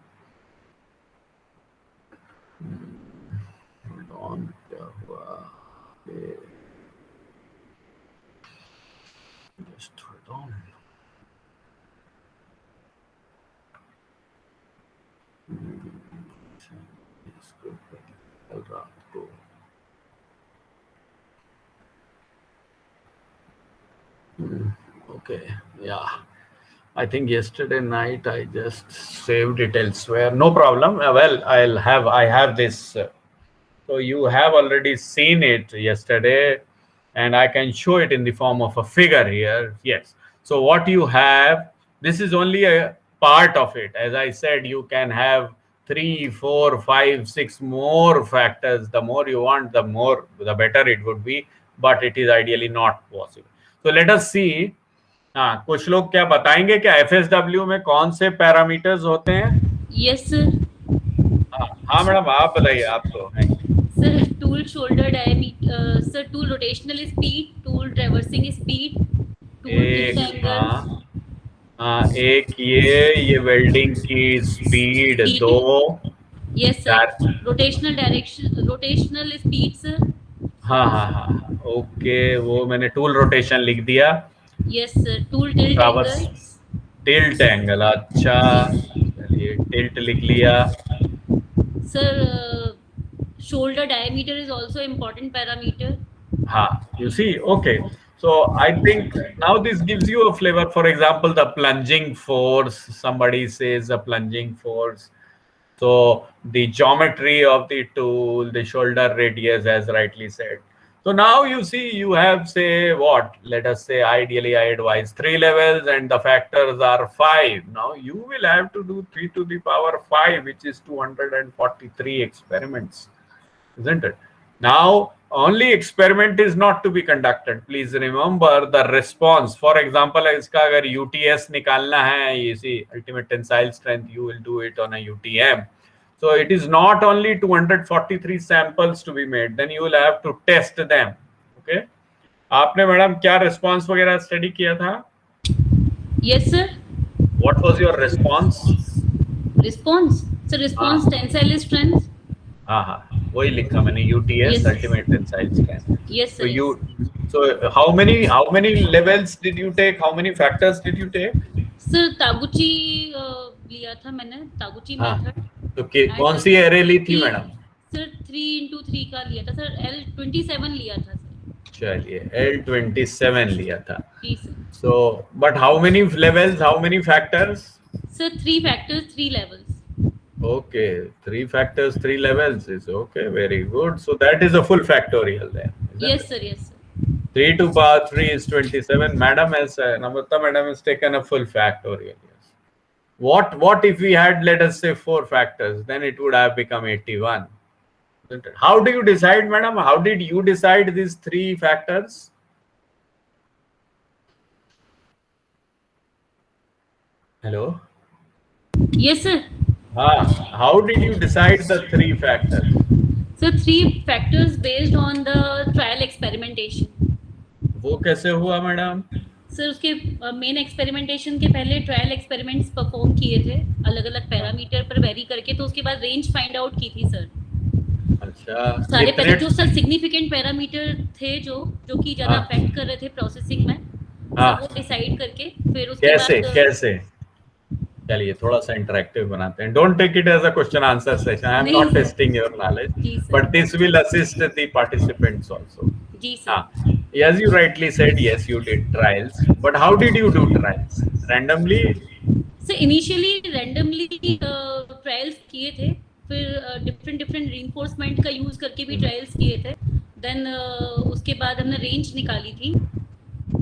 Hold on. Okay. Just hold on. Okay, yeah, I think yesterday night I just saved it elsewhere. No problem. Well, I have this. So you have already seen it yesterday, and I can show it in the form of a figure here. Yes. So what you have, this is only a part of it. As I said, you can have 3, 4, 5, 6 more factors. The more you want, the better it would be, but it is ideally not possible. So let us see. हाँ, कुछ लोग क्या बताएंगे क्या FSW में कौन से parameters होते हैं? Yes sir. हाँ मैडम, आप बताइए, आप तो हैं। Sir tool shoulder diameter, sir tool rotational speed, tool traversing speed, tool tilt angle. एक ये वेल्डिंग की speed 2। Yes sir. Rotational direction, rotational speed sir. हाँ, ओके, वो मैंने टूल रोटेशन लिख दिया। Yes sir. Tool tilt angle. Tilt angle, अच्छा, चलिए टिल्ट लिख लिया। Sir shoulder diameter is also important parameter. You see, okay, so I think now this gives you a flavor. For example, the plunging force, somebody says a plunging force, so the geometry of the tool, the shoulder radius, as rightly said. So now you see, you have, say, what, let us say, ideally I advise 3 levels and the factors are 5. Now you will have to do 3 to the power 5, which is 243 experiments, isn't it? Now, only experiment is not to be conducted. Please remember the response. For example, इसका अगर UTS निकालना है, you see, ultimate tensile strength, you will do it on a UTM. So it is not only 243 samples to be made. Then you will have to test them. Okay? आपने madam क्या response वगैरह study किया था? Yes sir. What was your response? Response. So response tensile strength. हाँ, वही लिखा मैंने, UTS, yes. ultimate tensile strength. Yes sir. So how many levels did you take? How many factors did you take? Sir Taguchi लिया था मैंने, Taguchi method. तो कौन सी array ली थी मैडम? सर 3x3 का लिया था सर, L27 लिया था सर। चलिए, L27 लिया था। जी sir. So but how many levels, how many factors? Sir 3 factors 3 levels. Okay, 3 factors 3 levels is okay, very good. So that is a full factorial then. Yes sir, yes sir. 3 to power 3 is 27. Madam has Namrata madam has taken a full factorial. Yes. What if we had, let us say, 4 factors? Then it would have become 81. How do you decide, madam? How did you decide these 3 factors? Hello? Yes sir. How did you decide the 3 factors? So 3 factors based on the trial experimentation. वो कैसे हुआ madam? Sir उसके main experimentation के पहले trial experiments perform किए थे अलग अलग पैरामीटर पर वेरी करके, तो उसके बाद रेंज फाइंड आउट की थी सर। अच्छा, सारे पहले जो सर सिग्निफिकेंट पैरामीटर थे जो कि ज्यादा अफेक्ट कर रहे थे प्रोसेसिंग में, वो डिसाइड करके फिर उसके बाद कैसे चलिए थोड़ा सा इंटरेक्टिव बनाते हैं. Don't take it as a question answer session. I am not testing your knowledge, but this will assist the participants also. जी sir. As you rightly said, yes, you did trials, but how did you do trials? Randomly? So initially randomly trials किए थे, फिर different reinforcement का use करके भी trials किए थे. Then उसके बाद हमने रेंज निकाली थी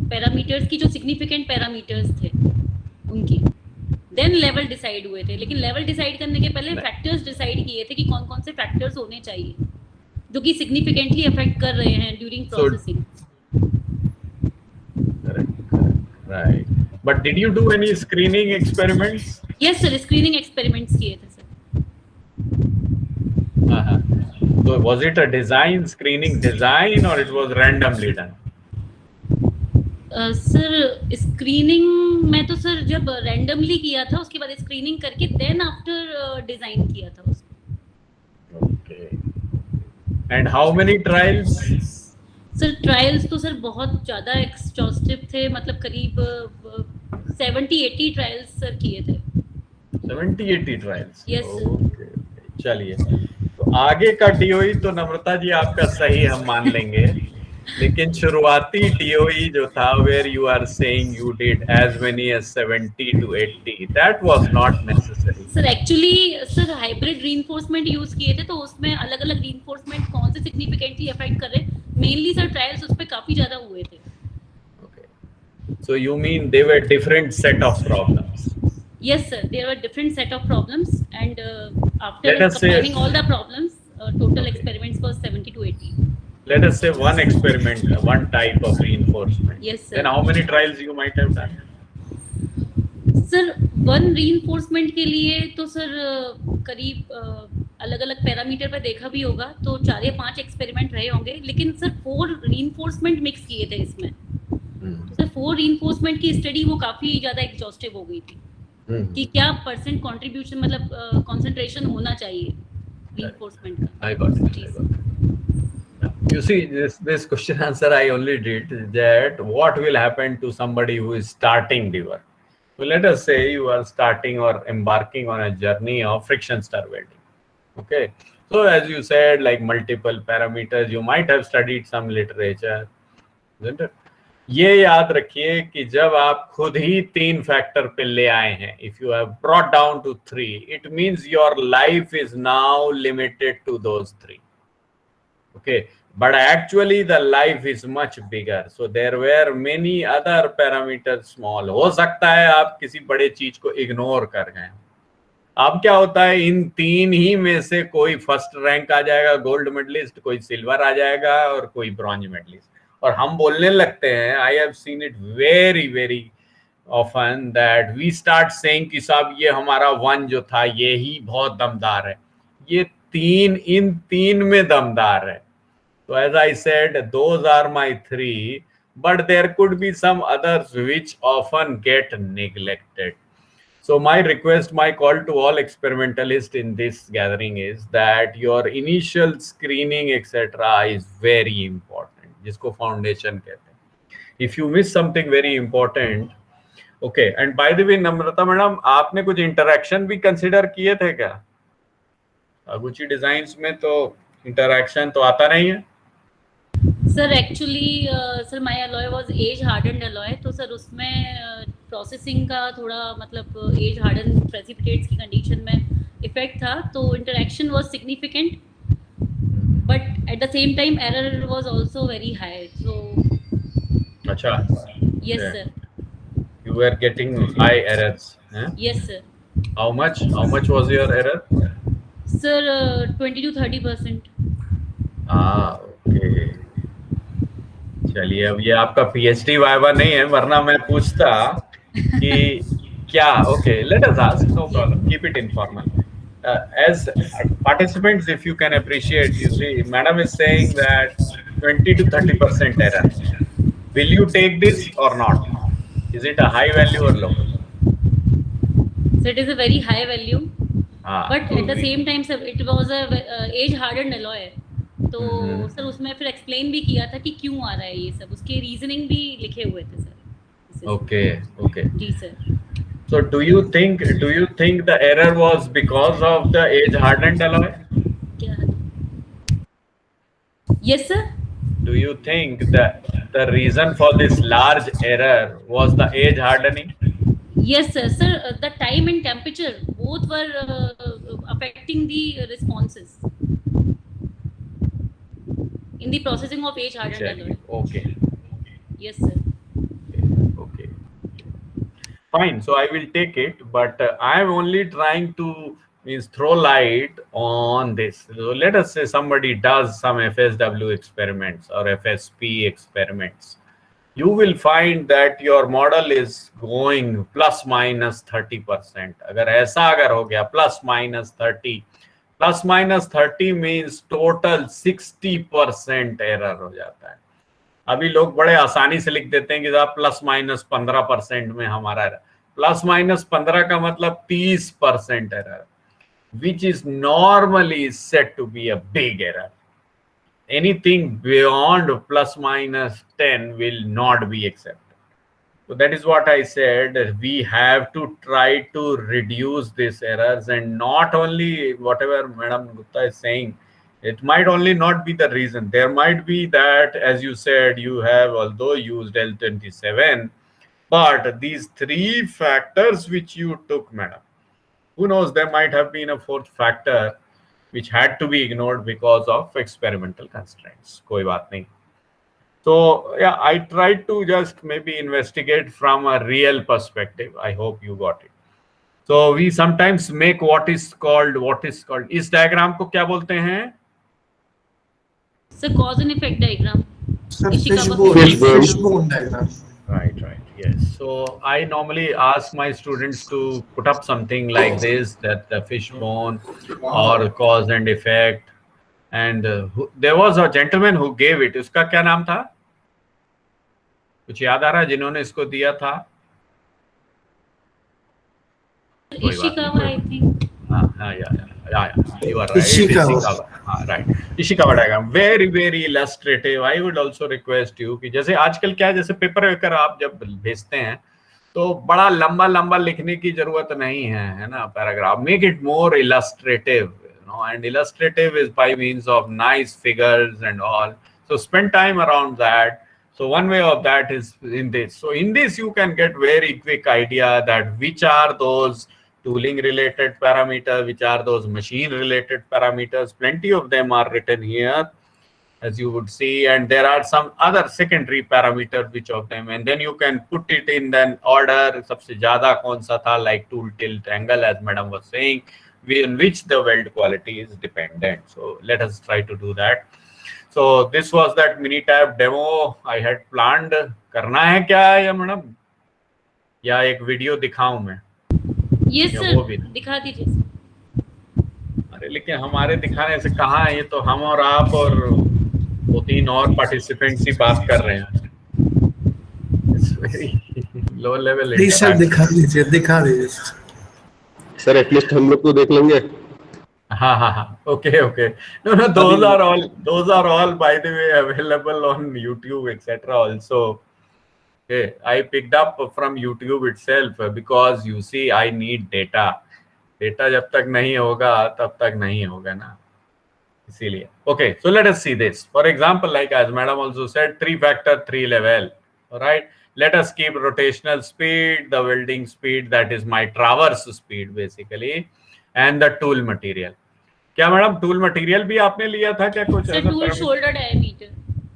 पैरामीटर्स की, जो सिग्निफिकेंट पैरामीटर्स थे उनकी. देन लेवल डिसाइड हुए थे, लेकिन लेवल डिसाइड करने के पहले फैक्टर्स डिसाइड किए थे कि कौन कौन से फैक्टर्स होने चाहिए जो कि सिग्निफिकेंटली अफेक्ट कर रहे हैं during processing. Right. But did you do any screening experiments? Yes sir, screening experiments किए थे sir. So was it a screening design, or it was randomly done? Sir screening में तो सर जब randomly किया था, उसके बाद स्क्रीनिंग करके देन आफ्टर डिजाइन किया था उसको. Okay. And how many trials? Sir trials तो सर बहुत ज़्यादा एक्सटॉस्टिव थे, मतलब करीब 70-80 ट्रायल्स सर किए थे. 70-80 ट्रायल्स. Yes sir. ओके, चलिए तो आगे का डीओई तो नम्रता जी आपका सही हम मान लेंगे, लेकिन शुरुआती डीओई जो था, where you are saying you did as many as 70 to 80, that was not necessary. Sir actually sir hybrid reinforcement use किए थे, तो उसमें अलग अलग रीइंफोर्समेंट कौन से सिग्निफिकेंटली अफेक्ट कर रहे, मेनली सर ट्रायल्स उस पे काफी ज्यादा हुए थे. Okay, so you mean they were different set of problems? Yes, sir. There were different set of problems, and after Let us say- combining all the problems, total Okay. experiments was 70 to 80. Let us say one experiment, one type of reinforcement. Yes, sir. Then how many trials you might have done? Sir one reinforcement के लिए तो sir करीब अलग अलग parameter पर देखा भी होगा तो 4 या 5 एक्सपेरिमेंट रहे होंगे, लेकिन सर 4 रीइंफोर्समेंट मिक्स किए थे इसमें। तो सर 4 रीइंफोर्समेंट की स्टडी वो काफी ज्यादा एग्जॉस्टिव हो गई थी कि क्या परसेंट कंट्रीब्यूशन मतलब कंसंट्रेशन होना चाहिए रीइंफोर्समेंट का। I got it. I got it. You see, this question answer I only did that what will happen to somebody who is starting the work. So let us say you are starting or embarking on a journey of friction stir welding. Okay. So as you said, like multiple parameters, you might have studied some literature, isn't it? ये याद रखिए कि जब आप खुद ही 3 factor पे ले आए हैं, if you have brought down to 3, it means your life is now limited to those 3. Okay, but actually the life is much bigger, so there were many other parameters small. हो सकता है आप किसी बड़े चीज को इग्नोर कर गए। अब क्या होता है, इन 3 ही में से कोई फर्स्ट रैंक आ जाएगा, गोल्ड मेडलिस्ट, कोई सिल्वर आ जाएगा और कोई ब्रॉन्ज मेडलिस्ट, और हम बोलने लगते हैं, I have seen it very very often that we start saying कि साहब ये हमारा 1 जो था ये ही बहुत दमदार है, ये 3 इन 3 में दमदार है। So as I said, those are my 3, but there could be some others which often get neglected. So my request, my call to all experimentalists in this gathering is that your initial screening etc. is very important, जिसको foundation कहते हैं. If you miss something very important, okay. And by the way, Namrata madam, आपने कुछ interaction भी consider किए थे क्या? अगुची designs में तो interaction तो आता नहीं है। Sir actually sir my alloy was age hardened alloy, तो सर उसमें प्रोसेसिंग का थोड़ा मतलब एज हार्डन प्रेसिपिटेट्स की कंडीशन में इफेक्ट था, तो interaction was significant, but at the same time error was also very high. So अच्छा, yes sir, you were getting high errors, huh? Yes sir. How much was your error? Sir 20 to 30%। Okay, चलिए, अब ये आपका PhD viva नहीं है, वरना मैं पूछता कि क्या। Okay, let us ask, no problem, keep it informal. As participants, if you can appreciate, you see, madam is saying that 20 to 30% error. Will you take this or not? Is it a high value or low? So it is a very high value, but तो at the same time sir, it was a age hardened alloy, तो sir उसमें फिर explain भी किया था कि क्यों आ रहा है ये सब, उसके रीजनिंग भी लिखे हुए थे सर। ओके ओके, जी sir. so do you think the error was because of the age hardened alloy? क्या? Yes sir. Do you think that the reason for this large error was the age hardening? Yes sir. Sir, the time and temperature both were affecting the responses in the processing of age hardened alloy. Okay. Yes sir. Okay. Fine. So I will take it, but I am only trying to throw light on this. So let us say somebody does some FSW experiments or FSP experiments. You will find that your model is going plus minus 30%. अगर ऐसा अगर हो गया plus minus 30 means total 60% error हो जाता है। अभी लोग बड़े आसानी से लिख देते हैं कि साहब प्लस माइनस 15% में हमारा एरर, प्लस माइनस 15 का मतलब 30% error, which is normally said to be a big error. Anything beyond plus minus 10 will not be accepted. So that is what I said. We have to try to reduce these errors, and not only whatever Madam Gupta is saying, it might only not be the reason. There might be that, as you said, you have although used L27, but these 3 factors which you took, madam, who knows, there might have been a 4th factor which had to be ignored because of experimental constraints. Koi baat nahi. So yeah, I tried to just maybe investigate from a real perspective. I hope you got it. So we sometimes make what is called इस diagram को क्या बोलते हैं? Sir cause and effect diagram, fishbone diagram. Right, yes. So I normally ask my students to put up something like this, that the fishbone or cause and effect. And there was a gentleman who gave it. उसका क्या नाम था? कुछ याद आ रहा है जिन्होंने इसको दिया था? Ishikawa I think. Yeah. You are right. Ishikawa. Right. Ishikawa diagram. Very, very illustrative. I would also request you कि जैसे आजकल क्या है, जैसे पेपर वेकर आप जब भेजते हैं तो बड़ा लंबा लिखने की जरूरत नहीं है ना, paragraph. Make it more illustrative, and illustrative is by means of nice figures and all. So spend time around that. So one way of that is in this. So in this you can get very quick idea that which are those tooling related parameters, which are those machine related parameters. Plenty of them are written here, as you would see, and there are some other secondary parameters, which of them, and then you can put it in then order. सबसे ज़्यादा कौन सा था, like tool tilt angle, as madam was saying, in which the weld quality is dependent. So let us try to do that. So this was that mini tab demo I had planned. करना है क्या या madam, या एक video दिखाऊं मैं? Yes sir, दिखा दीजिए. अरे लेकिन हमारे दिखाने से कहाँ है, ये तो हम और आप और 2-3 और पार्टिसिपेंट्स ही बात कर रहे हैं. Low level. सर दिखा दीजिए सर, एटलीस्ट हम लोग तो देख लेंगे. हाँ. Okay. No, those are all by the way available on YouTube, etc. also. Okay, I picked up from YouTube itself because you see I need data. जब तक नहीं होगा तब तक नहीं होगा ना, इसीलिए. Okay, so let us see this. For example, like as madam also said, 3-factor 3-level. All right, let us keep rotational speed, the welding speed, that is my traverse speed basically, and the tool material. क्या madam tool material भी आपने लिया था क्या? कुछ tool shoulder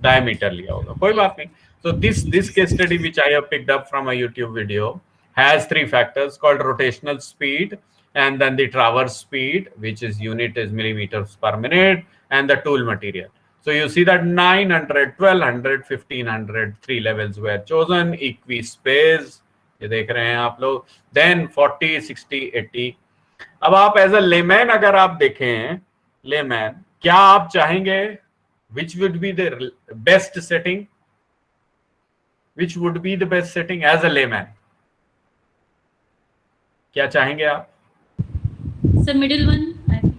diameter लिया होगा, कोई बात नहीं. So this case study which I have picked up from a YouTube video has 3 factors called rotational speed, and then the traverse speed, which is unit is millimeters per minute, and the tool material. So you see that 900, 1200, 1500 3 levels were chosen. Equi-space ये देख रहे हैं आप लोग. Then 40, 60, 80. अब आप as a layman अगर आप देखें, लेमैन क्या आप चाहेंगे which would be the best setting? Which would be the best setting as a layman? क्या चाहेंगे आप? So middle one, I think.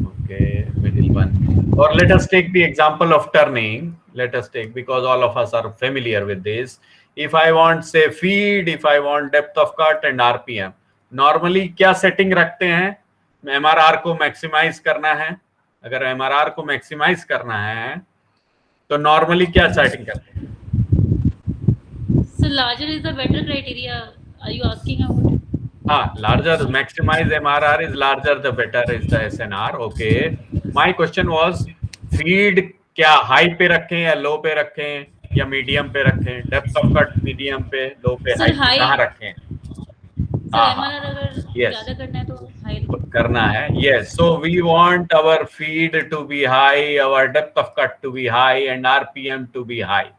Okay, middle one. Or let us take the example of turning. Let us take, because all of us are familiar with this. If I want say feed, if I want depth of cut and RPM, normally क्या setting रखते हैं? MRR को maximize करना है. अगर MRR को maximize करना है तो normally क्या setting करते हैं? So larger is the better criteria. Are you asking about it? Larger, maximize MRR is larger the better is the SNR. Okay. My question was feed क्या high पे रखें या low पे रखें या medium पे रखें? Depth of cut medium पे, low पे, high कहाँ रखें? MRR अगर ज़्यादा करना है तो high करना है. Yes. So we want our feed to be high, our depth of cut to be high, and RPM to be high.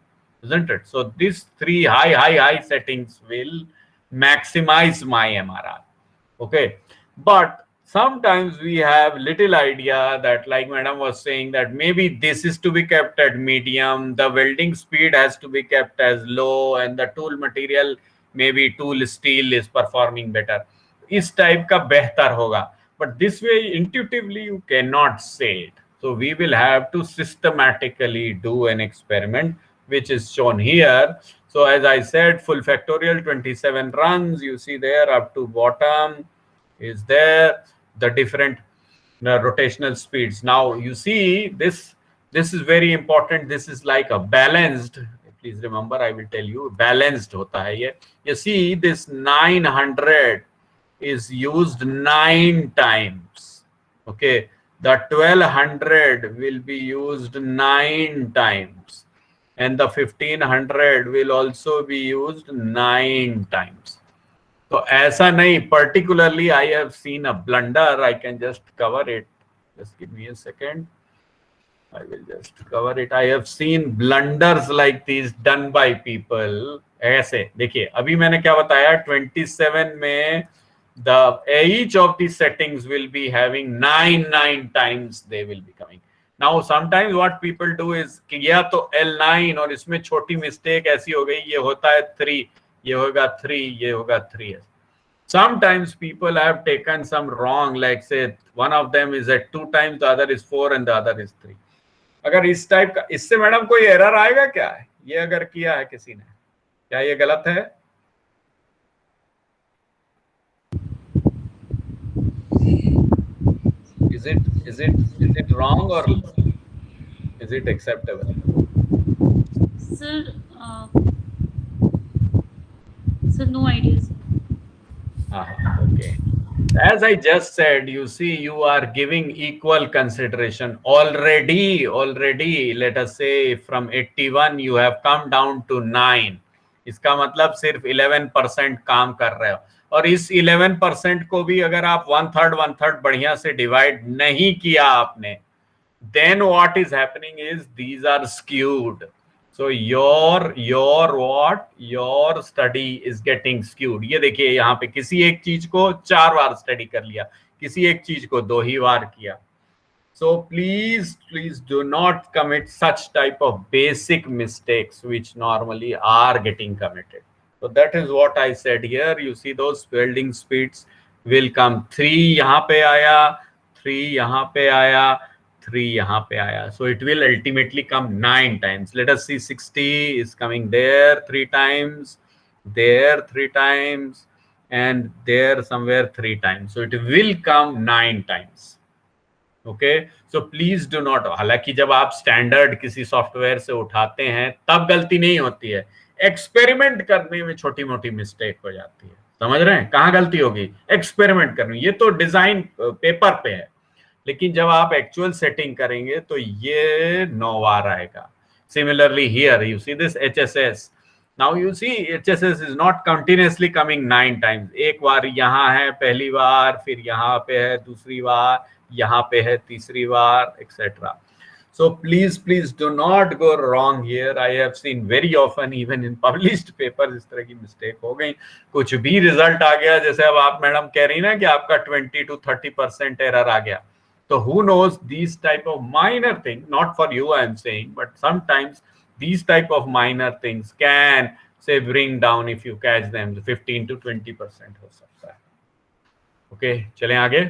Isn't it? So these 3 high settings will maximize my MRR. Okay, but sometimes we have little idea that, like madam was saying, that maybe this is to be kept at medium, the welding speed has to be kept as low, and the tool material, maybe tool steel is performing better. इस type का बेहतर होगा. But this way intuitively you cannot say it. So we will have to systematically do an experiment, which is shown here. So as I said, full factorial 27 runs, you see there up to bottom is there, the different rotational speeds. Now you see this is very important. This is like a balanced, please remember I will tell you, balanced होता है ये. You see this 900 is used 9 times. Okay, the 1200 will be used 9 times. And the 1500 will also be used 9 times. तो ऐसा नहीं, particularly I have seen a blunder. I can just cover it. Just give me a second. I will just cover it. I have seen blunders like these done by people. ऐसे देखिए, अभी मैंने क्या बताया, 27 में the each of the settings will be having 9 times they will be coming. Now sometimes what people do is कि या तो L9 और इसमें छोटी मिस्टेक ऐसी हो गई, ये होता है 3, ये होगा 3, ये होगा 3. Sometimes people have taken some wrong, like say one of them is at 2 times, the other is 4 and the other is 3. अगर इस टाइप का, इससे मैडम कोई एरर आएगा क्या? ये अगर किया है किसी ने, क्या ये गलत है? Is it wrong or is it acceptable? Sir, no ideas. Okay. As I just said, you see, you are giving equal consideration already. Let us say from 81 you have come down to 9. इसका मतलब सिर्फ 11% काम कर रहे हो, और इस 11% को भी अगर आप 1/3 बढ़िया से डिवाइड नहीं किया आपने, then what is happening is these are skewed. So your study is getting skewed. ये देखिए, यहाँ पे किसी एक चीज को 4 बार स्टडी कर लिया, किसी एक चीज को 2 ही बार किया. So please do not commit such type of basic mistakes which normally are getting committed. So that is what I said here. You see those welding speeds will come 3 यहाँ पे आया, 3 यहाँ पे आया, 3 यहाँ पे आया. So it will ultimately come 9 times. Let us see, 60 is coming there 3 times, there 3 times, and there somewhere 3 times. So it will come 9 times. Okay, so please do not. हालांकि जब आप स्टैंडर्ड किसी सॉफ्टवेयर से उठाते हैं तब गलती नहीं होती है, एक्सपेरिमेंट करने में छोटी मोटी मिस्टेक हो जाती है. समझ रहे हैं कहाँ गलती होगी? एक्सपेरिमेंट करने. ये तो डिजाइन पेपर पे है, लेकिन जब आप एक्चुअल सेटिंग करेंगे तो ये 9 बार आएगा. Similarly here you see this HSS. Now you see HSS is not continuously coming 9 times. एक बार यहाँ है पहली बार, फिर यहाँ पे है दूसरी बार, यहाँ पे है तीसरी बार, etcetera. So please do not go wrong here. I have seen very often even in published papers इस तरह की मिस्टेक हो गई. कुछ भी रिजल्ट आ गया, जैसे अब आप मैडम कह रही ना कि आपका 20 to 30% एरर आ गया, तो who knows these type of minor thing, not for you I am saying, but sometimes these type of minor things can say bring down, if you catch them, 15 to 20% हो सकता है. Okay, चलें आगे.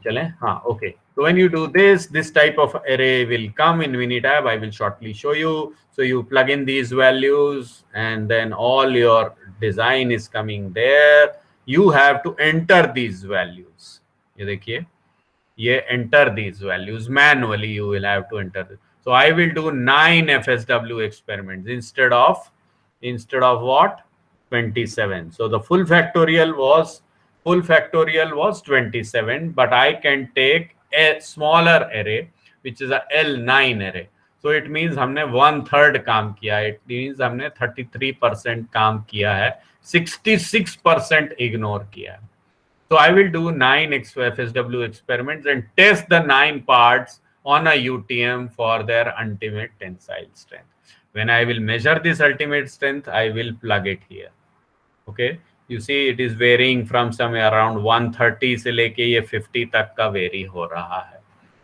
चलें, हाँ, okay. So when you do this type of array will come in Minitab. I will shortly show you. So you plug in these values and then all your design is coming there. You have to enter these values. ये देखिए, ये enter these values manually. You will have to enter. So I will do 9 FSW experiments instead of what? 27. So the full factorial was 27, but I can take a smaller array which is a L9 array. So it means हमने 1/3 काम किया. It means हमने 33% काम किया है, 66% ignore किया है. So I will do 9 FSW experiments and test the 9 parts on a UTM for their ultimate tensile strength. When I will measure this ultimate strength, I will plug it here. Okay. You see it is varying from somewhere around 130 से लेके ये 50 तक का very हो रहा है.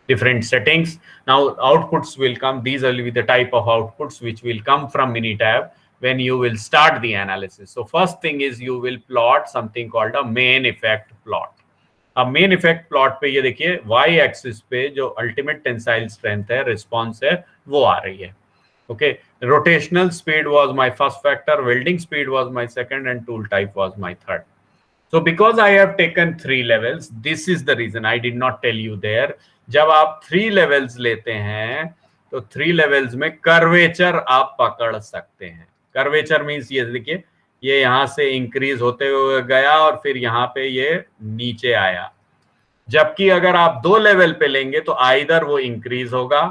Different settings. Now outputs will come. These will be the type of outputs which will come from Minitab when you will start the analysis. So first thing is you will plot something called a main effect plot. अब main effect plot पे ये देखिए, y axis पे जो ultimate tensile strength है, response है, वो आ रही है. Okay, rotational speed was my first factor, welding speed was my second, and tool type was my third. So because I have taken 3 levels, this is the reason I did not tell you there. जब आप 3 levels लेते हैं तो 3 levels में curvature आप पकड़ सकते हैं. कर्वेचर मीन्स ये देखिए, ये यहाँ से इंक्रीज होते हुए गया और फिर यहाँ पे ये नीचे आया. जबकि अगर आप 2 लेवल पे लेंगे तो आइदर वो इंक्रीज होगा,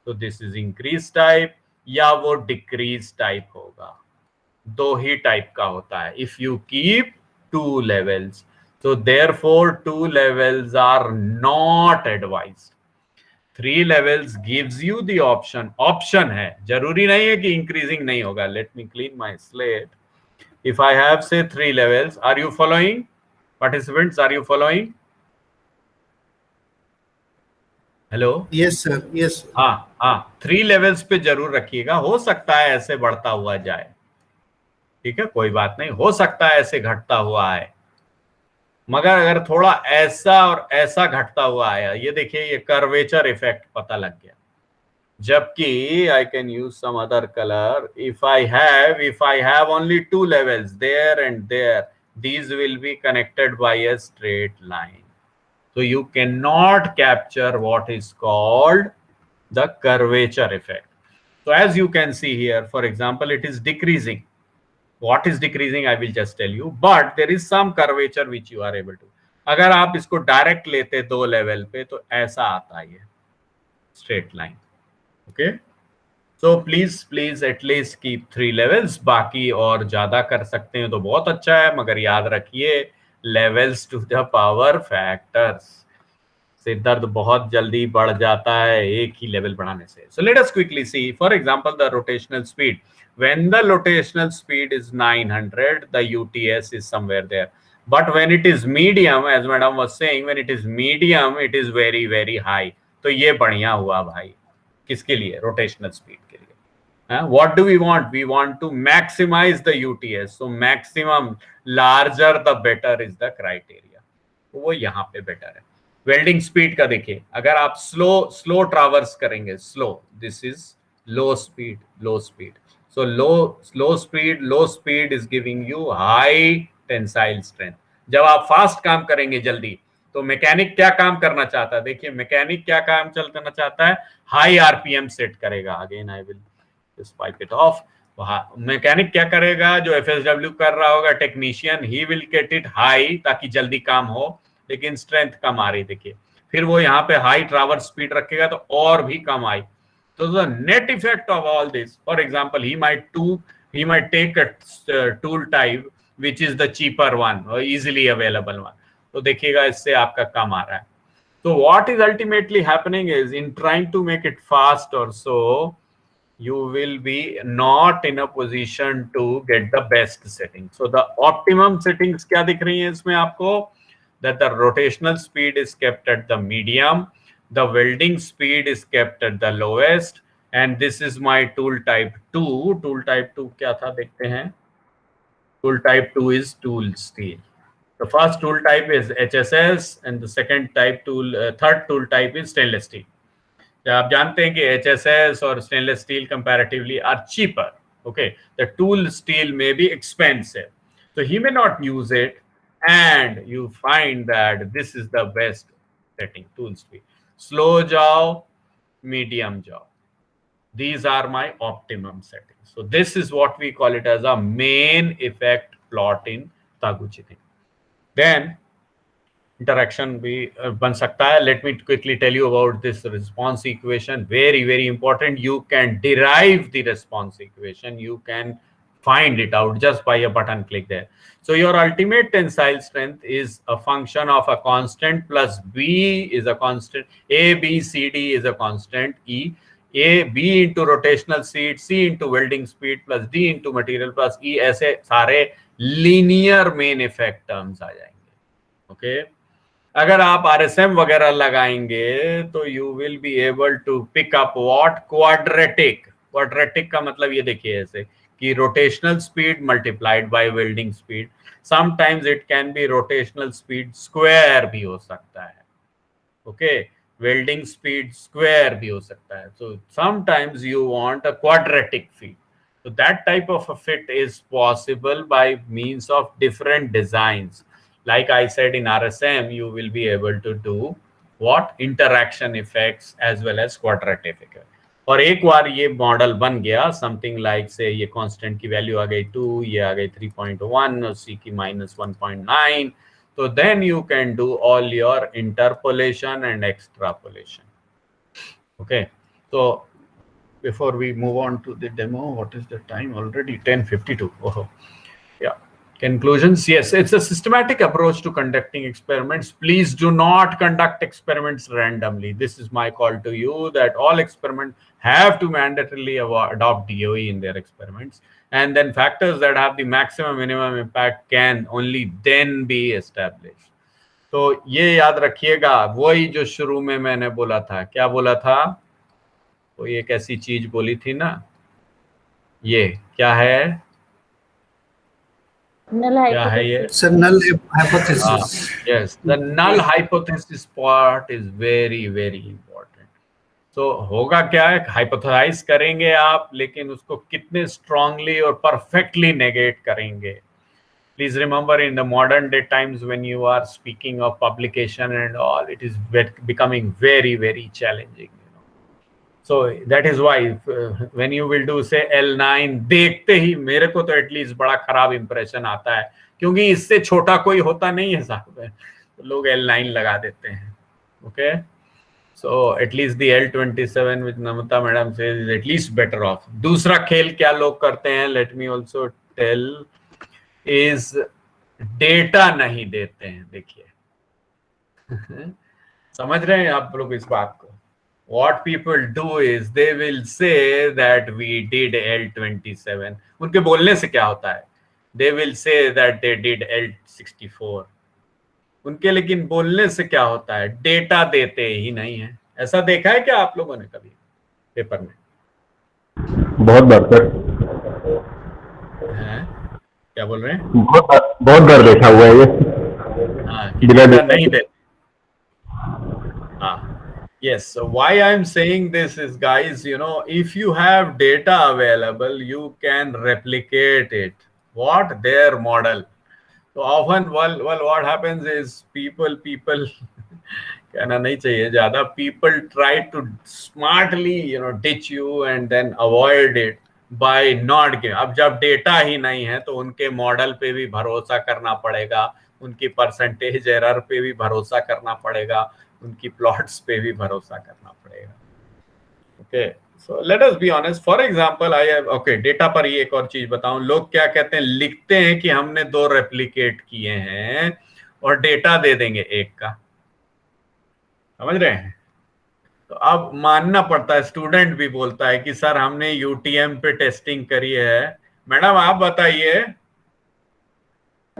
तो दिस इज इंक्रीज टाइप, या वो डिक्रीज टाइप होगा. दो ही टाइप का होता है. If you keep two levels, so therefore two levels are not advised. 3 levels gives you the option है, जरूरी नहीं है कि increasing नहीं होगा. Let me clean my slate. If I have say 3 levels, are you following? Participants, are you following? Hello. Yes sir, yes. हाँ 3 levels पे जरूर रखिएगा. हो सकता है ऐसे बढ़ता हुआ जाए, ठीक है, कोई बात नहीं. हो सकता है ऐसे घटता हुआ है, मगर अगर थोड़ा ऐसा और ऐसा घटता हुआ आया, ये देखिए ये कर्वेचर इफेक्ट पता लग गया. जबकि I can use some other colour. If I have only 2 levels there and there, these will be connected by a straight line. So you cannot capture what is called the curvature effect. So as you can see here, for example, it is decreasing. What is decreasing I will just tell you, but there is some curvature which you are able to. अगर आप इसको direct लेते 2 level पे तो ऐसा आता है straight line. Okay, so please at least keep 3 levels. बाकी और ज्यादा कर सकते हैं तो बहुत अच्छा है, मगर याद रखिए levels to the power factors. सिर दर्द बहुत जल्दी बढ़ जाता है एक ही लेवल बढ़ाने से. So let us quickly see, for example the rotational speed. When the rotational speed is 900, the UTS is somewhere there. But when it is medium, as madam was saying, when it is medium, it is very, very high. तो ये बढ़िया हुआ भाई. किसके लिए? Rotational speed के लिए. What do we want? We want to maximize the UTS. So maximum, larger the better is the criteria. वो यहाँ पे बेटर है. वेल्डिंग स्पीड का देखिए, अगर आप स्लो ट्रावर्स करेंगे, slow, this is low speed. So low speed is giving you high tensile strength. जब आप फास्ट काम करेंगे जल्दी, तो मैकेनिक क्या काम करना चाहता है? देखिए मैकेनिक क्या काम करना चाहता है? हाई आरपीएम सेट करेगा. Again I will just wipe it of. Mechanic क्या करेगा? जो एफएसडब्ल्यू कर रहा होगा technician, he will get it high ताकि जल्दी काम हो, लेकिन स्ट्रेंथ कम आ रही. देखिए फिर वो यहाँ पे हाई ट्रावर्स स्पीड रखेगा तो और भी कम आई. So the net effect of all this, for example, he might take a tool type which is the cheaper one or easily available one. तो देखिएगा इससे आपका कम आ रहा है. So what is ultimately happening is, in trying to make it fast or so, you will be not in a position to get the best setting. So the optimum settings क्या दिख रही हैं इसमें आपको? That the rotational speed is kept at the medium. The welding speed is kept at the lowest, and this is my tool type 2. Tool type 2 क्या था देखते हैं. Tool type 2 is tool steel. The first tool type is HSS and the third tool type is stainless steel. आप जानते हैं कि HSS और stainless steel comparatively are cheaper. Okay, the tool steel may be expensive, so he may not use it, and you find that this is the best setting, tool speed. Slow jaw, medium jaw. These are my optimum settings. So this is what we call it as a main effect plot in Taguchi thing. Then interaction भी बन सकता है. Let me quickly tell you about this response equation. Very, very important. You can derive the response equation. You can find it out just by a button click there. So your ultimate tensile strength is a function of a constant plus B is a constant, A, B, C, D is a constant, E, A, B into rotational speed, C into welding speed plus D into material plus E, ऐसे सारे linear main effect terms आ जाएंगे. Okay? अगर आप RSM वगैरह लगाएंगे तो you will be able to pick up what? Quadratic का मतलब ये देखिए ऐसे कि rotational speed multiplied by welding speed. Sometimes it can be rotational speed square भी हो सकता है. Okay, welding speed square भी हो सकता है. So sometimes you want a quadratic fit. So that type of a fit is possible by means of different designs. Like I said, in RSM, you will be able to do what? Interaction effects as well as quadratic effect. और एक बार ये model बन गया, something like से ये constant की value आ गई 2, ये आ गई 3.1 और सी की -1.9, तो then you can do all your interpolation and extrapolation. Okay, तो before we move on to the demo, what is the time already? 10:52. Oh, yeah. Conclusions. Yes, it's a systematic approach to conducting experiments. Please do not conduct experiments randomly. This is my call to you, that all experiments have to mandatorily adopt DOE in their experiments. And then factors that have the maximum minimum impact can only then be established. तो ये याद रखिएगा, वही जो शुरू में मैंने बोला था. क्या बोला था? तो ये कैसी चीज बोली थी ना, ये क्या है? Null क्या है ये? hypothesis. So null hypothesis. Yes, the null hypothesis part is very very important. So होगा क्या है, हाइपोथेसाइज करेंगे आप, लेकिन उसको कितने स्ट्रांगली और परफेक्टली नेगेट करेंगे. Please remember, in the modern day times, when you are speaking of publication and all, it is becoming very very challenging. So that is why when you will do say L9, देखते ही मेरे को तो at least बड़ा खराब impression आता है, क्योंकि इससे छोटा कोई होता नहीं है साहब, तो लोग L9 लगा देते हैं. Okay, so at least the L27 which Namita madam says is at least better off. दूसरा खेल क्या लोग करते हैं, let me also tell, is data नहीं देते हैं. देखिए समझ रहे हैं आप लोग इस बात को? What people do is they will say that we did L27. उनके बोलने से क्या होता है? They will say that they did L64. उनके लेकिन बोलने से क्या होता है? डेटा देते ही नहीं है. ऐसा देखा है क्या आप लोगों ने कभी पेपर में? बहुत बार सर, हैं? क्या बोल रहे हैं? बहुत बार देखा हुआ है ये. हाँ, कि डेटा नहीं देते. हाँ. Yes, so why I'm saying this is, guys, you know, if you have data available, you can replicate it. What? Their model. So often, well, what happens is people कहना नहीं चाहिए ज़्यादा, people try to smartly, you know, ditch you and then avoid it by not giving. अब जब data ही नहीं है तो उनके मॉडल पे भी भरोसा करना पड़ेगा, उनकी परसेंटेज एरर पे भी भरोसा करना पड़ेगा, उनकी प्लॉट्स पे भी भरोसा करना पड़ेगा. Okay, so let us be honest. For example I have, okay, data पर ही एक और चीज बताऊं. लोग क्या कहते हैं, लिखते हैं कि हमने 2 रेप्लिकेट किए हैं और डेटा दे देंगे 1 का. समझ रहे हैं? तो अब मानना पड़ता है, स्टूडेंट भी बोलता है कि सर हमने यूटीएम पे टेस्टिंग करी है. मैडम आप बताइए,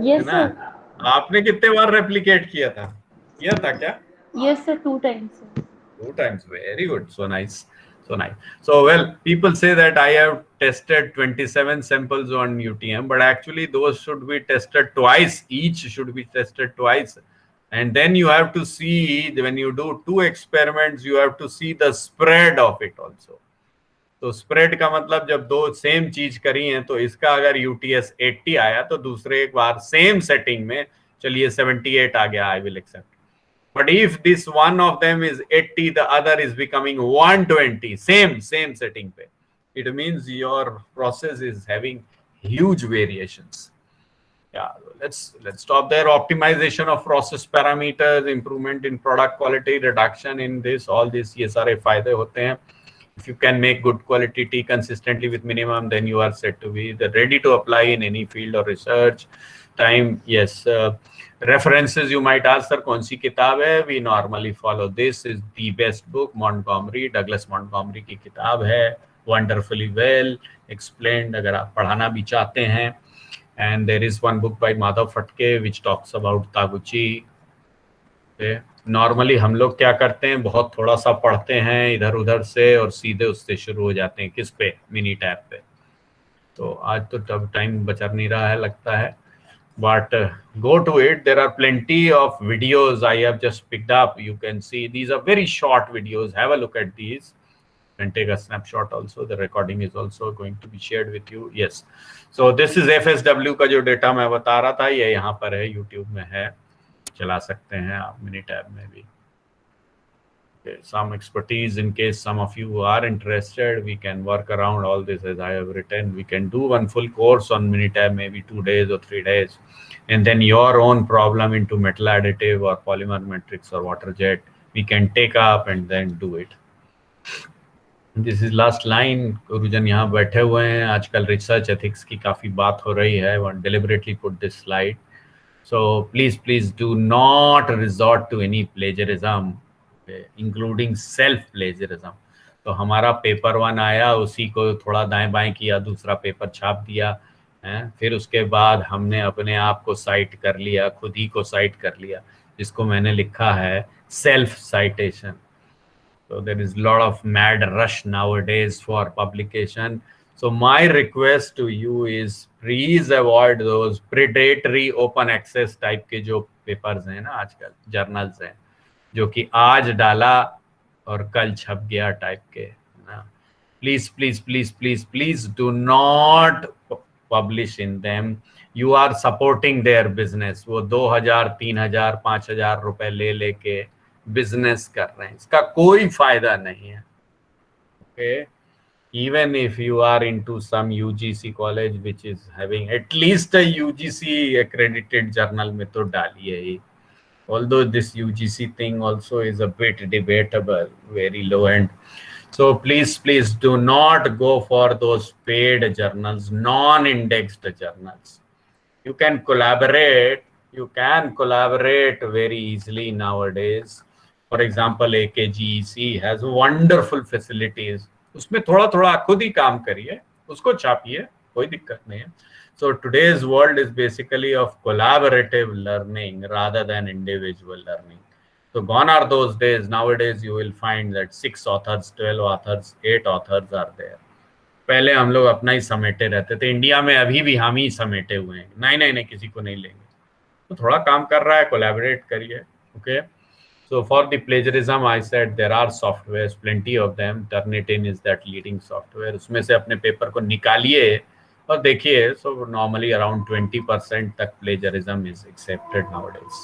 Yes, है ना, sir. आपने कितने बार रेप्लिकेट किया था? क्या? Yes, sir. 2 times. 2 times. Very good. So nice. So well, people say that I have tested 27 samples on UTM, but actually those should be tested twice. Each should be tested twice. And then you have to see, when you do 2 experiments, you have to see the spread of it also. तो spread का मतलब जब 2 same चीज करी हैं, तो इसका अगर UTS 80 आया तो दूसरे एक बार सेम सेटिंग में चलिए 78 आ गया, I will accept. But if this one of them is 80, the other is becoming 120, same setting pe, it means your process is having huge variations. Yeah, let's stop there. Optimization of process parameters, improvement in product quality, reduction in this, all this, ये सारे फायदे होते हैं. If you can make good quality tea consistently with minimum, then you are set to be ready to apply in any field or research. Time, yes. References you might ask, sir, कौन सी किताब है? We normally follow this is the best book, Montgomery, Douglas Montgomery की किताब है, wonderfully well explained अगर आप पढ़ाना भी चाहते हैं. And there is one book by Madhav Fatke which talks about Taguchi. Okay. Normally हम लोग क्या करते हैं, बहुत थोड़ा सा पढ़ते हैं इधर उधर से और सीधे उससे शुरू हो जाते हैं. किस पे? मिनी टैब पे. तो आज तो तब टाइम बचा नहीं रहा है लगता है, but go to it. There are plenty of videos I have just picked up. You can see these are very short videos. Have a look at these and take a snapshot also. The recording is also going to be shared with you. Yes, so this is FSW का जो data मैं बता रहा था, ये यहाँ पर है, YouTube में है, चला सकते हैं आप मिनी टैब में भी. Okay, some expertise in case some of you are interested, we can work around all this as I have written. We can do one full course on Minitab, maybe 2 days or 3 days, and then your own problem into metal additive or polymer matrix or water jet, we can take up and then do it. This is last line. गुरुजन यहाँ बैठे हुए हैं, आजकल research ethics की काफ़ी बात हो रही है। One deliberately put this slide, so please do not resort to any plagiarism, including self plagiarism। तो हमारा पेपर 1 आया, उसी को थोड़ा दाएं बाएं किया, दूसरा पेपर छाप दिया है, फिर उसके बाद हमने अपने आप को साइट कर लिया, खुद ही को साइट कर लिया, जिसको मैंने लिखा है self citation. So there is a lot of mad rush nowadays for publication. So my request to you is please avoid those predatory open access type के जो papers हैं ना आजकल, journals हैं, जो कि आज डाला और कल छप गया टाइप के ना। Please do not publish in them. You are supporting their business. वो 2000, 3000, 5000 रुपए ले लेके बिजनेस कर रहे हैं, इसका कोई फायदा नहीं है। Okay, even if you are into some UGC college which is having at least a UGC accredited journal में तो डालिए ही, although this UGC thing also is a bit debatable, very low end. So please do not go for those paid journals, non-indexed journals. You can collaborate very easily nowadays. For example, AKGEC has wonderful facilities. उसमें थोड़ा थोड़ा खुद ही काम करिए, उसको छापिए, कोई दिक्कत नहीं है। So today's world is basically of collaborative learning rather than individual learning. So gone are those days. Nowadays you will find that 6 authors, 12 authors, 8 authors are there. पहले हम लोग अपना ही समेटे रहते थे। इंडिया में अभी भी हम ही समेटे हुए हैं, नहीं किसी को नहीं लेंगे। तो थोड़ा काम कर रहा है, कोलैबोरेट करिए। Okay, so for the plagiarism I said there are softwares, plenty of them. Turnitin is that leading software. उसमें से अपने पेपर को निकालिए और देखिए। So normally around 20% तक plagiarism is accepted nowadays.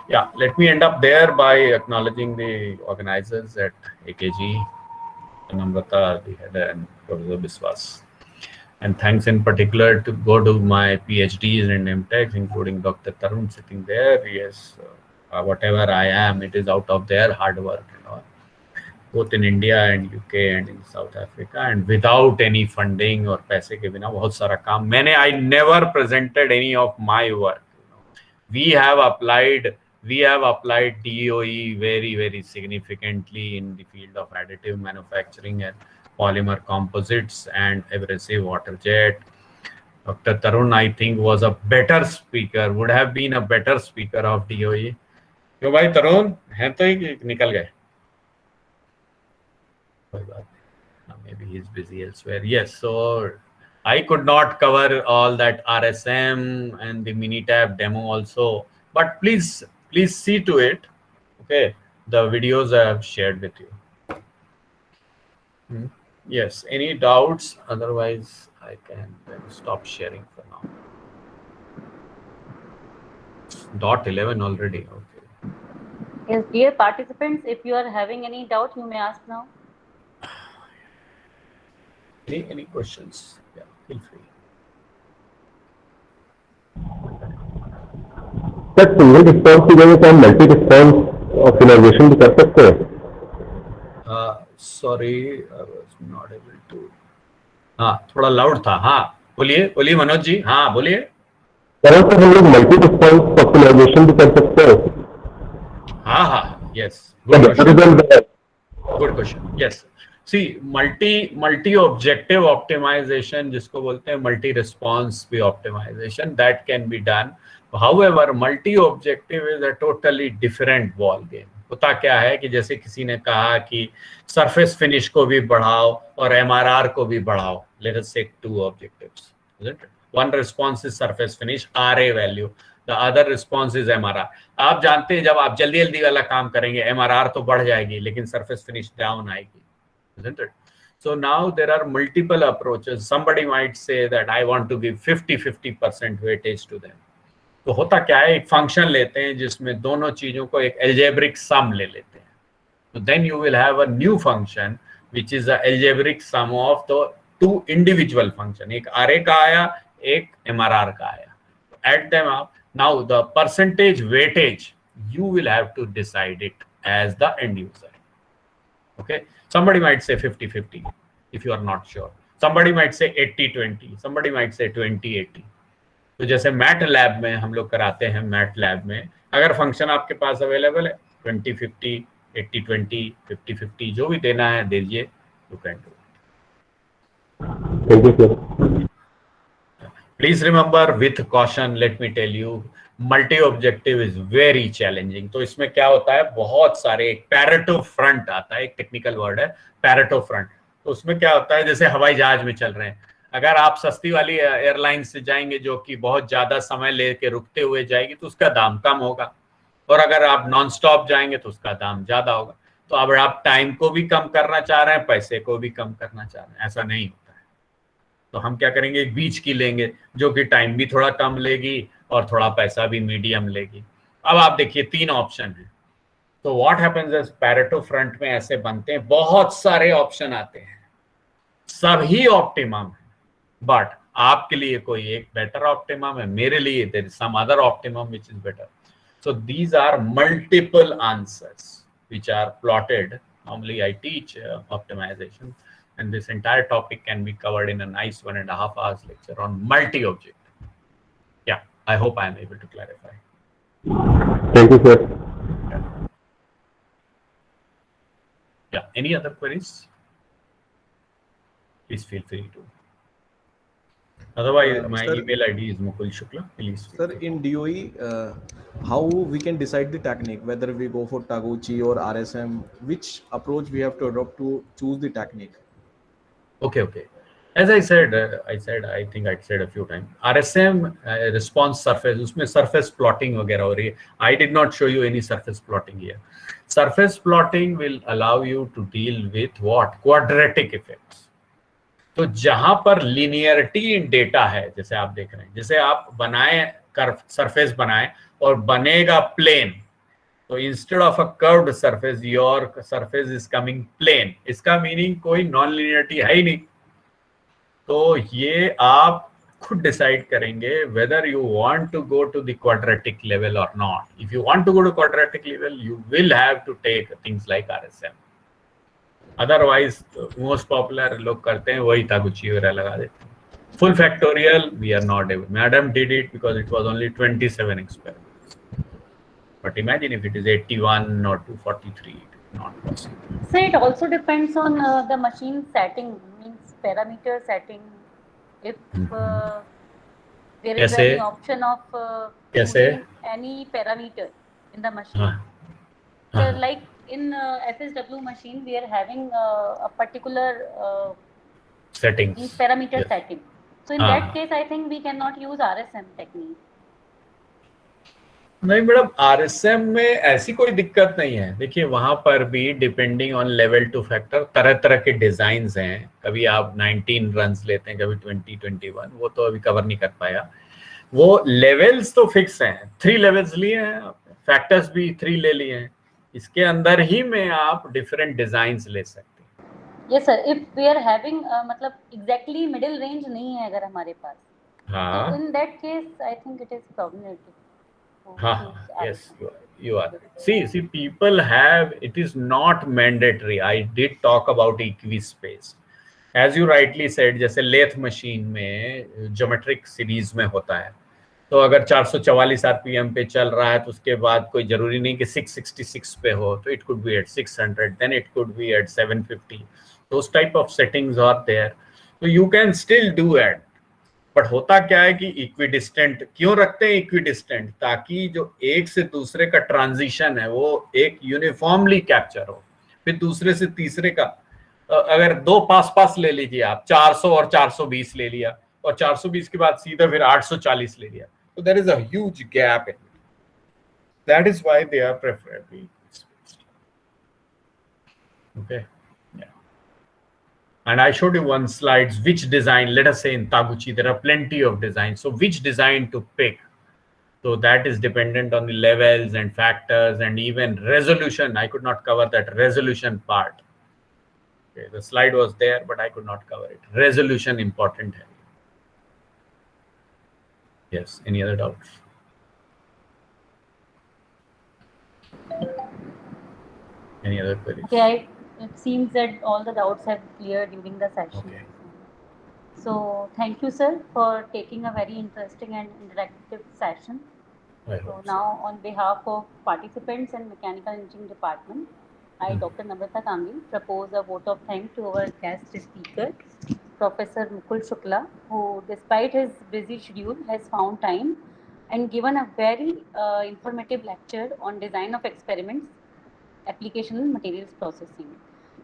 Yeah, let me end up there by acknowledging the organizers at AKG, Namrata, the head, and Professor Biswas. And thanks in particular to go to my PhDs and MTechs, including Dr. Tarun sitting there. Yes, whatever I am, it is out of their hard work, both in India and UK and in South Africa, and without any funding or पैसे के बिना बहुत सारा काम मैंने, I never presented any of my work. We have applied DOE very significantly in the field of additive manufacturing and polymer composites and abrasive water jet. Dr. Tarun, I think, was a better speaker, would have been a better speaker of DOE. क्यों भाई तरुण हैं तो ही निकल गए? कोई बात नहीं, maybe he's busy elsewhere. Yes, so I could not cover all that RSM and the Minitab demo also, but please see to it. Okay, the videos I have shared with you. Yes, any doubts? Otherwise, I can then stop sharing for now. .11 already. Okay. Yes, dear participants, if you are having any doubt, you may ask now. Any questions? Yeah, feel free. Sir single response की जगह से हम multi response optimisation भी कर सकते हैं? Sorry, I was not able to. हाँ, थोड़ा लाउड था। हाँ, बोलिए मनोज जी। हाँ, बोलिए। सर हम लोग मल्टी रिस्पॉन्स ऑप्टिमाइजेशन भी कर सकते हैं? हाँ, yes. Good question. Yes. See, multi objective optimization, जिसको बोलते हैं multi response भी optimization, that can be done. However, multi objective is a totally different ball game. होता क्या है कि जैसे किसी ने कहा कि surface finish को भी बढ़ाओ और MRR को भी बढ़ाओ. Let us take 2 objectives, isn't it? One response is surface finish, RA value. The other response is MRR. आप जानते हैं जब आप जल्दी वाला काम करेंगे, MRR तो बढ़ जाएगी लेकिन surface finish down आएगी, isn't it? So now there are multiple approaches. Somebody might say that I want to give 50% weightage to them. तो होता क्या है, एक फंक्शन लेते हैं जिसमें दोनों चीजों को एक algebraic sum ले लेते हैं. So then you will have a new function which is a algebraic sum of the 2 individual function. एक RA का आया, एक MRR का आया. Add them up. Now the percentage weightage, you will have to decide it as the end user. Okay, somebody might say 50-50 if you are not sure. Somebody might say 80-20, somebody might say 20-80. तो जैसे mat lab में हम लोग कराते हैं, mat lab में अगर function आपके पास अवेलेबल है 20-50, 80-20, 50-50 जो भी देना है दीजिए, you can do. Thank you, sir. Please remember, with caution, let me tell you, multi-objective is very challenging. तो इसमें क्या होता है, बहुत सारे, एक पैरेटो फ्रंट आता है, एक टेक्निकल वर्ड है पैरेटो फ्रंट। तो उसमें क्या होता है, जैसे हवाई जहाज में चल रहे हैं, अगर आप सस्ती वाली एयरलाइन से जाएंगे जो कि बहुत ज्यादा समय लेके रुकते हुए जाएगी तो उसका दाम कम होगा, और अगर आप नॉन स्टॉप जाएंगे तो उसका दाम ज्यादा होगा। तो अब आप टाइम को भी कम करना चाह रहे हैं, पैसे को भी कम करना चाह रहे हैं, ऐसा नहीं होता है। तो हम क्या करेंगे, एक बीच की लेंगे जो कि टाइम भी थोड़ा कम लेगी और थोड़ा पैसा भी मीडियम लेगी। अब आप देखिए 3 ऑप्शन है। तो what happens is Pareto front में ऐसे बनते हैं, बहुत सारे ऑप्शन आते हैं, सभी ऑप्टिमम है, बट आपके लिए कोई एक बेटर ऑप्टिमम है, मेरे लिए there is some other optimum which is better. So these are multiple answers which are plotted. Normally I teach optimization, and this entire topic can be covered in a nice 1.5 hours lecture on multi-object. Yeah, I hope I am able to clarify. Thank you, sir. Yeah, any other queries? Please feel free to. Otherwise, my sir, email ID is Mukul Shukla. Please feel Sir, free. in DOE, how we can decide the technique, whether we go for Taguchi or RSM, which approach we have to adopt to choose the technique? Okay. As I said, I think I said a few times, RSM response surface, उसमें surface plotting वगैरह हो रही है. I did not show you any surface plotting here. Surface plotting will allow you to deal with what? Quadratic effects. तो जहां पर linearity इन data है, जैसे आप देख रहे हैं, जैसे आप बनाए कर्व सरफेस बनाए और बनेगा प्लेन, तो instead of a curved surface your surface is coming plane, इसका मीनिंग कोई नॉन लिनियरिटी है ही नहीं। तो ये आप खुद डिसाइड करेंगे whether you want to go to the quadratic level और not. If you want to go to quadratic level you will have to take things like RSM, otherwise most popular लोग करते हैं वही तागुची वगैरह लगा देते हैं। Full factorial we are not able, madam did it because it was only 27 experiments, but imagine if it is 81 or 243, not possible. So it also depends on the machine setting, means parameter setting. If there is any option of choosing any parameter in the machine. So like in FSW machine, we are having a particular settings parameter setting. So in that case, I think we cannot use RSM technique. नहीं madam, RSM में ऐसी कोई दिक्कत नहीं है। देखिए वहां पर भी depending on level two factor तरह तरह के डिजाइन हैं, कभी आप 19 रन्स लेते हैं, कभी 20, 21, वो तो अभी कवर नहीं कर पाया। वो लेवल्स तो फिक्स हैं, 3 लेवल्स लिए हैं, फैक्टर्स भी 3 ले लिए हैं, इसके अंदर ही में आप डिफरेंट डिजाइंस ले सकते हैं। Yes sir, if we are having मतलब एग्जैक्टली मिडिल रेंज नहीं है अगर हमारे पास, तो in that case I think it is problematic. Yes, you are. See, people have, it is not mandatory. I did talk about equispace. As you rightly said, जैसे lathe machine में geometric series में होता है, तो अगर 444 RPM पे चल रहा है तो उसके बाद कोई जरूरी नहीं कि 666 पे हो, तो it could be at 600, then it could be at 750. Those type of settings are there, so you can still do it. But होता क्या है कि इक्विडिस्टेंट क्यों रखते हैं? इक्विडिस्टेंट ताकि जो एक से दूसरे का ट्रांजिशन है वो एक यूनिफॉर्मली कैप्चर हो। फिर दूसरे से तीसरे का अगर 2 पास ले लीजिए आप, 400 और 420 ले लिया और 420 के बाद सीधा फिर 840 ले लिया, तो there is a huge gap in that is why they are preferably spaced. Okay, and I showed you one slides which design, let us say in Taguchi there are plenty of designs, so which design to pick, so that is dependent on the levels and factors and even resolution. I could not cover that resolution part. Okay, the slide was there but I could not cover it. Resolution important hai. Yes, any other doubts? Any other queries? Okay, it seems that all the doubts have cleared during the session. Okay. So thank you, sir, for taking a very interesting and interactive session. So now, on behalf of participants and Mechanical Engineering Department, I, Dr. Namrata Kambi, propose a vote of thanks to our guest speaker, Professor Mukul Shukla, who, despite his busy schedule, has found time and given a very informative lecture on design of experiments, application and materials processing.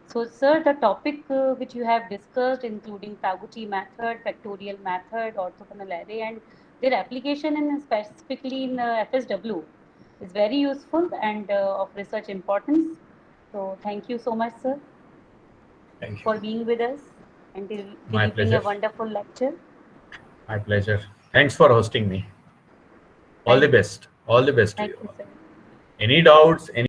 So, sir, the topic which you have discussed, including Taguchi method, factorial method, orthogonal array, and their application in specifically in FSW, is very useful and of research importance. So, thank you so much, sir, Thank you. for being with us and My delivering pleasure. a wonderful lecture. My pleasure. Thanks for hosting me. All the best. All the best to Thank you. you, sir. Any doubts? Any